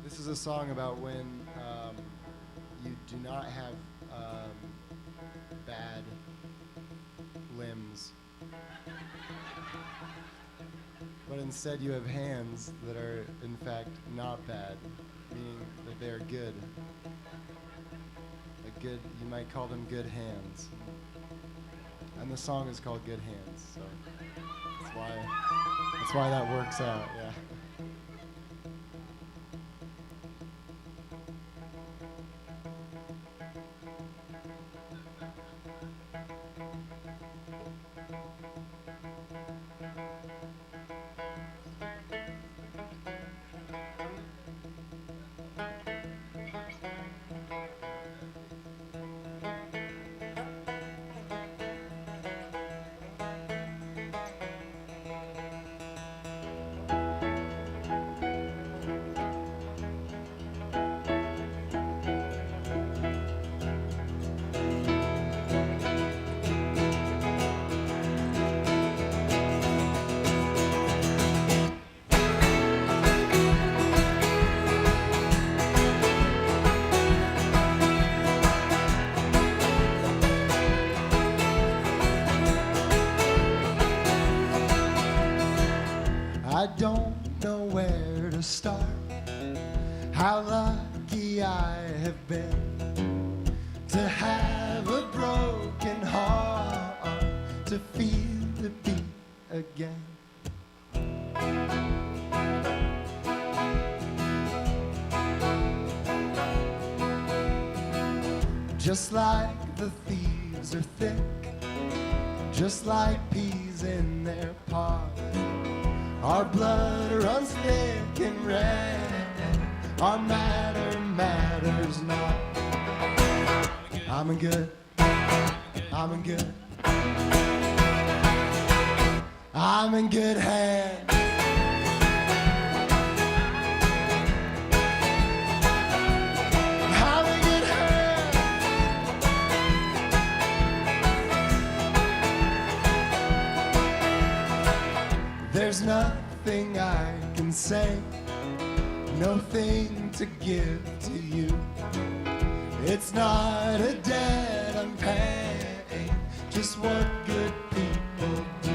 This is a song about when you do not have bad limbs, but instead you have hands that are in fact not bad, meaning that they are good. You might call them good hands. And the song is called Good Hands, so that's why that works out, yeah. I don't know where to start, how lucky I have been to have a broken heart, to feel the beat again. Just like the thieves are thick, just like peas in their pods. Our blood runs thick and red, our matter matters not. I'm in good, I'm in good, I'm in good hands. I'm in good hands. There's nothing I can say, no thing to give to you. It's not a debt I'm paying, just what good people do.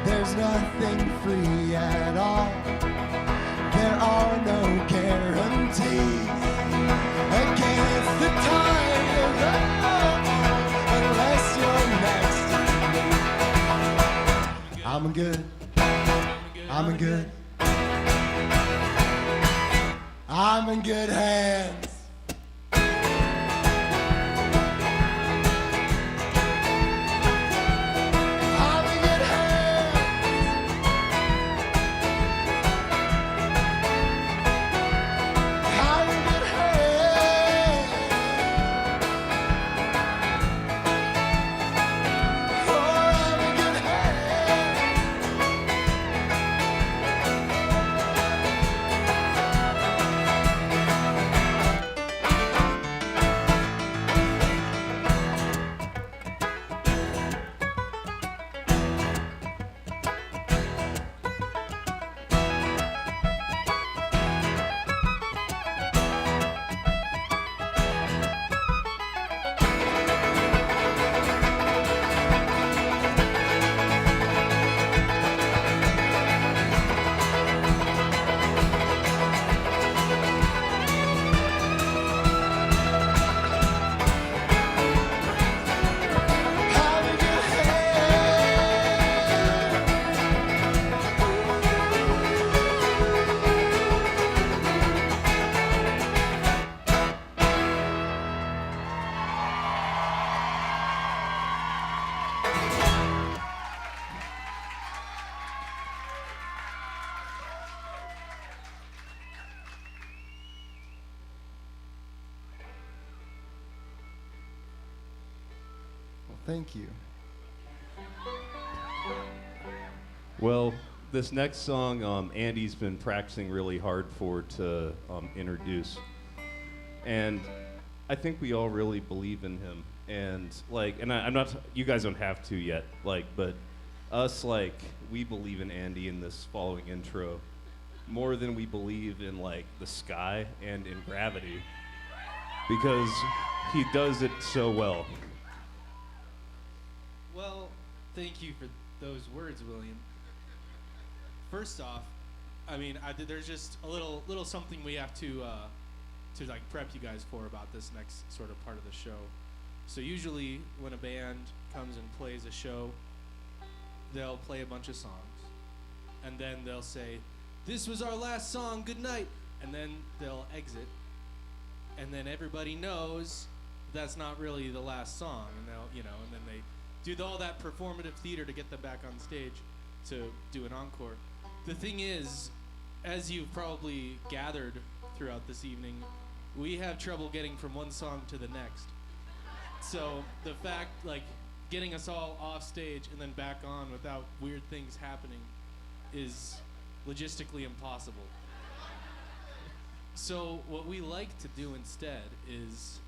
There's nothing free at all, there are no guarantees against the tide of love, unless you're next to me. I'm good, I'm in good, I'm in good hands. I'm in good hands. I'm in good hands. Oh, I'm in good hands. thank you. Well, this next song, Andy's been practicing really hard for to introduce, and I think we all really believe in him. And I'm not. You guys don't have to yet. But us, we believe in Andy in this following intro more than we believe in the sky and in gravity, because he does it so well. Well, thank you for those words, William. First off, there's just a little something we have to prep you guys for about this next sort of part of the show. So usually when a band comes and plays a show, they'll play a bunch of songs, and then they'll say, "This was our last song, good night," and then they'll exit, and then everybody knows that's not really the last song, and and then they do all that performative theater to get them back on stage to do an encore. The thing is, as you've probably gathered throughout this evening, we have trouble getting from one song to the next. So the fact, getting us all off stage and then back on without weird things happening is logistically impossible. So what we like to do instead is,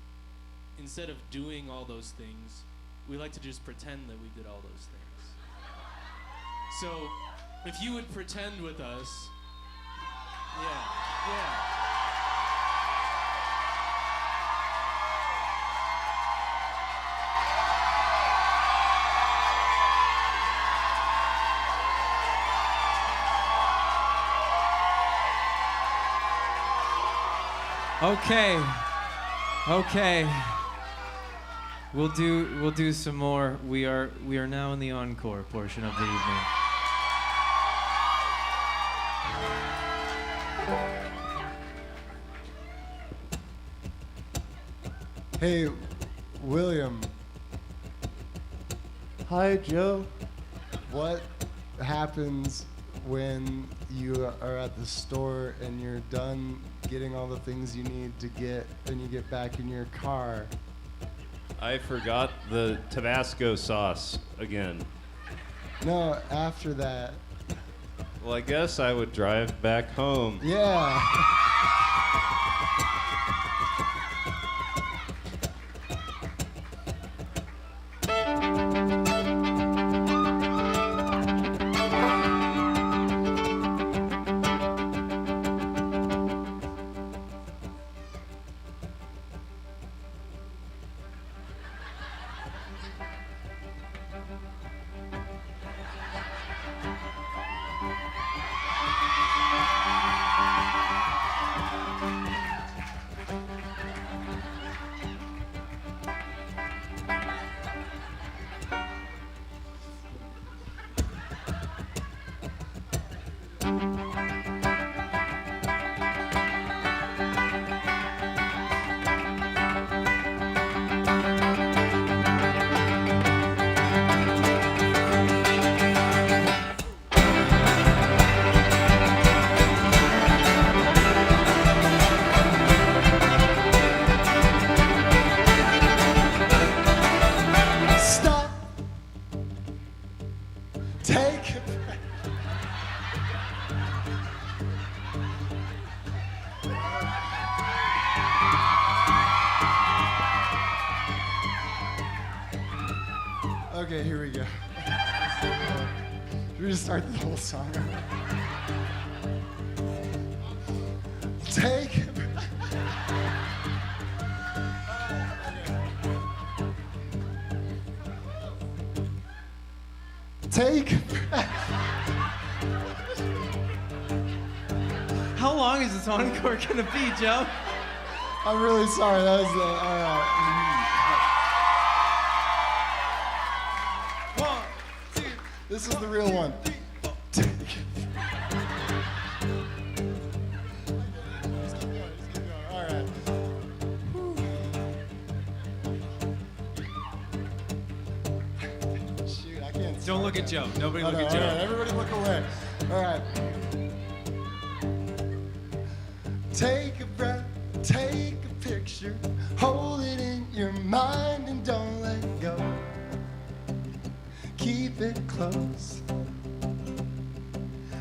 instead of doing all those things, we like to just pretend that we did all those things. So if you would pretend with us, yeah. Okay. We'll do some more. We are now in the encore portion of the evening. Hey, William, Hi, Joe. what happens when you are at the store and you're done getting all the things you need to get and you get back in your car? I forgot the Tabasco sauce again. No, after that. Well, I guess I would drive back home. Yeah. Stop. Take a breath. Okay, here we go. Should we just start the whole song over? Take a breath. Take a breath. How long is this encore gonna be, Joe? I'm really sorry. That was the. All right. One, two. This is the real one. Take a breath. Just keep going. Just keep going. All right. Shoot, I can't. Don't look at Joe. Nobody look at All Joe. right, everybody look away. All right. Take a breath, take a picture, hold it in your mind and don't let go. close.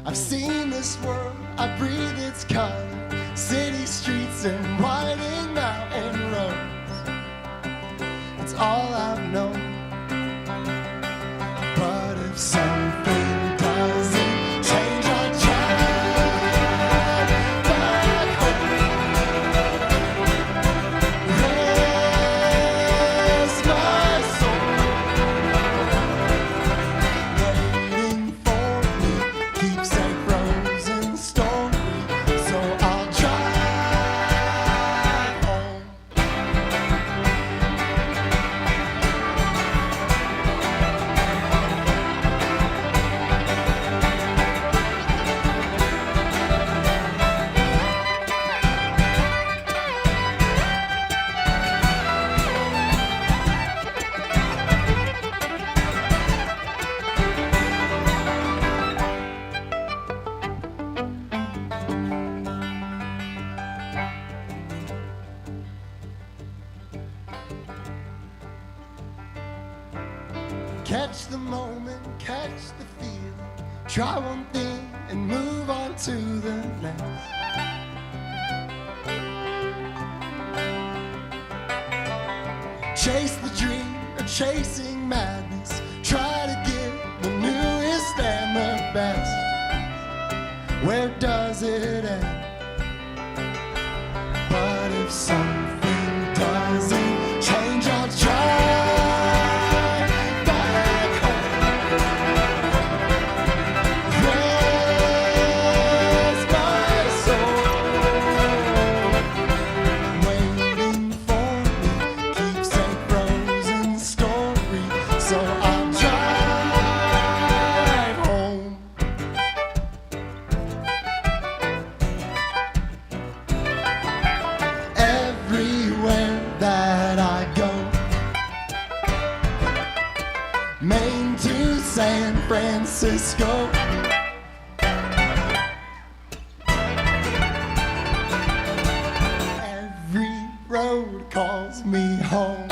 I've seen this world, I breathe its color, city streets and winding mountain roads. It's all I've known. But if something doesn't change, I'll drive back home. Rest my soul, waiting for me keeps a frozen story, so I'll drive home. Catch the moment, catch the feeling. Try one thing and move on to the next. Chase the dream or chasing madness. Try to get the newest and the best. Where does it end? But if something doesn't change, I'll try. Maine to San Francisco. Every road calls me home.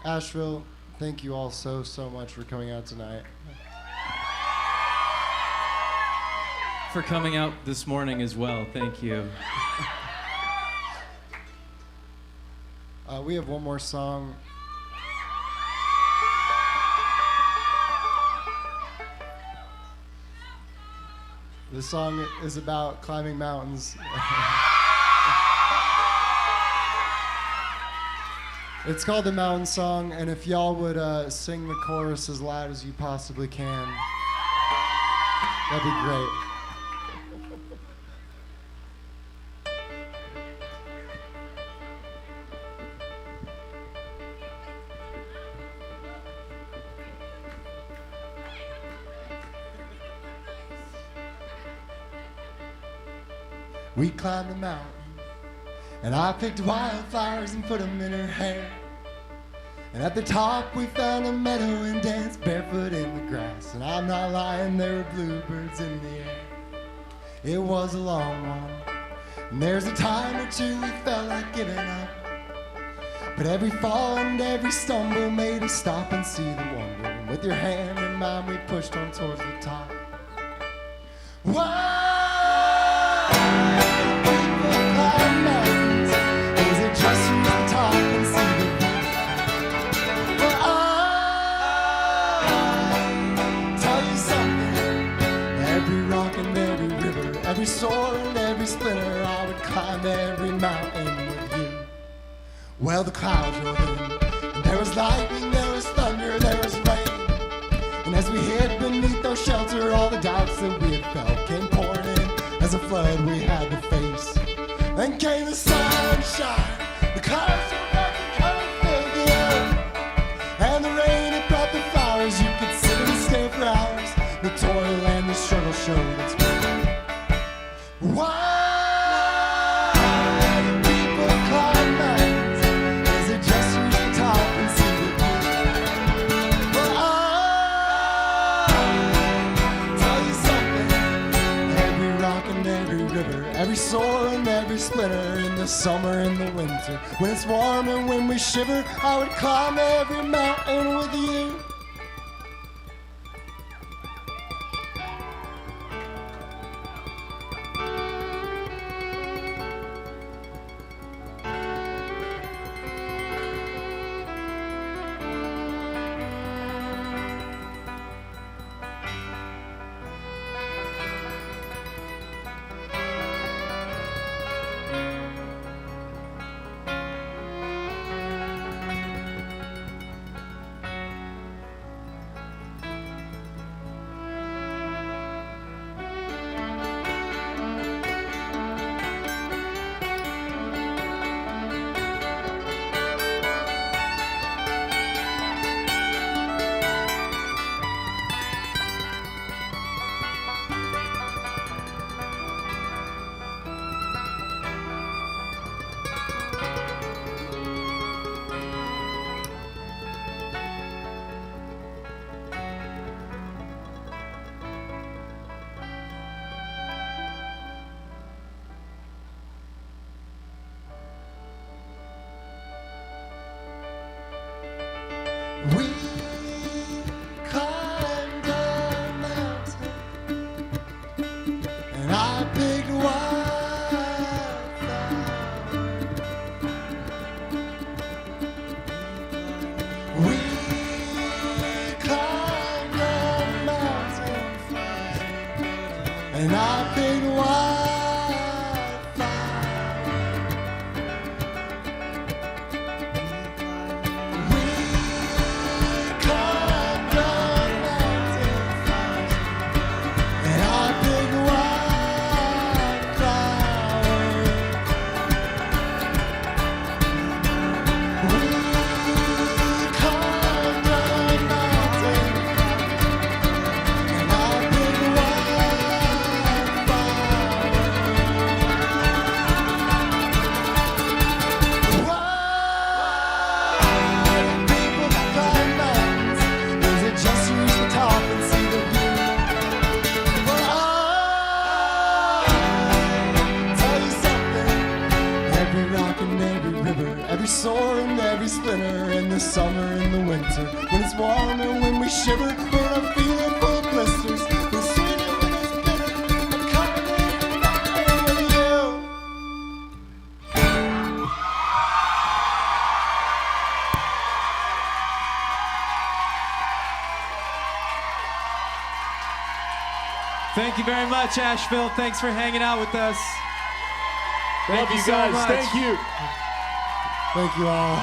Asheville, thank you all so much for coming out tonight. For coming out this morning as well, thank you. We have one more song. This song is about climbing mountains. It's called The Mountain Song, and if y'all would sing the chorus as loud as you possibly can, that'd be great. We climbed the mountain, and I picked wildflowers and put them in her hair. And at the top we found a meadow and danced barefoot in the grass. And I'm not lying, there were bluebirds in the air. It was a long one, and there's a time or two we felt like giving up. But every fall and every stumble made us stop and see the wonder. And with your hand in mine we pushed on towards the top. Whoa! Every sword and every splinter, I would climb every mountain with you. Well, the clouds rolled in, and there There was lightning, there was thunder, there was rain. And as we hid beneath our shelter, all the doubts that we had felt came pouring in as a flood we had to face. Then came the sunshine, the colors of the color filled the air. And the rain, it brought the flowers, you could sit and stare for hours. The toil and the struggle showed its way. Why do people climb mountains? Is it just to reach the top and see the view? Well, I'll tell you something. Every rock and every river, every sore and every splinter, in the summer and the winter, when it's warm and when we shiver, I would climb every mountain with you. We climbed a mountain, and I picked wildflower. We climbed a mountain, and I picked wildflower. Every sore and every splinter, in the summer and the winter, when it's warm and when we shiver, when I'm feeling full of blisters, when sweet and when it's bitter, I'm coming in with you. Thank you very much, Asheville. Thanks for hanging out with us. Thank Love you so guys. much. Thank you. Thank you all.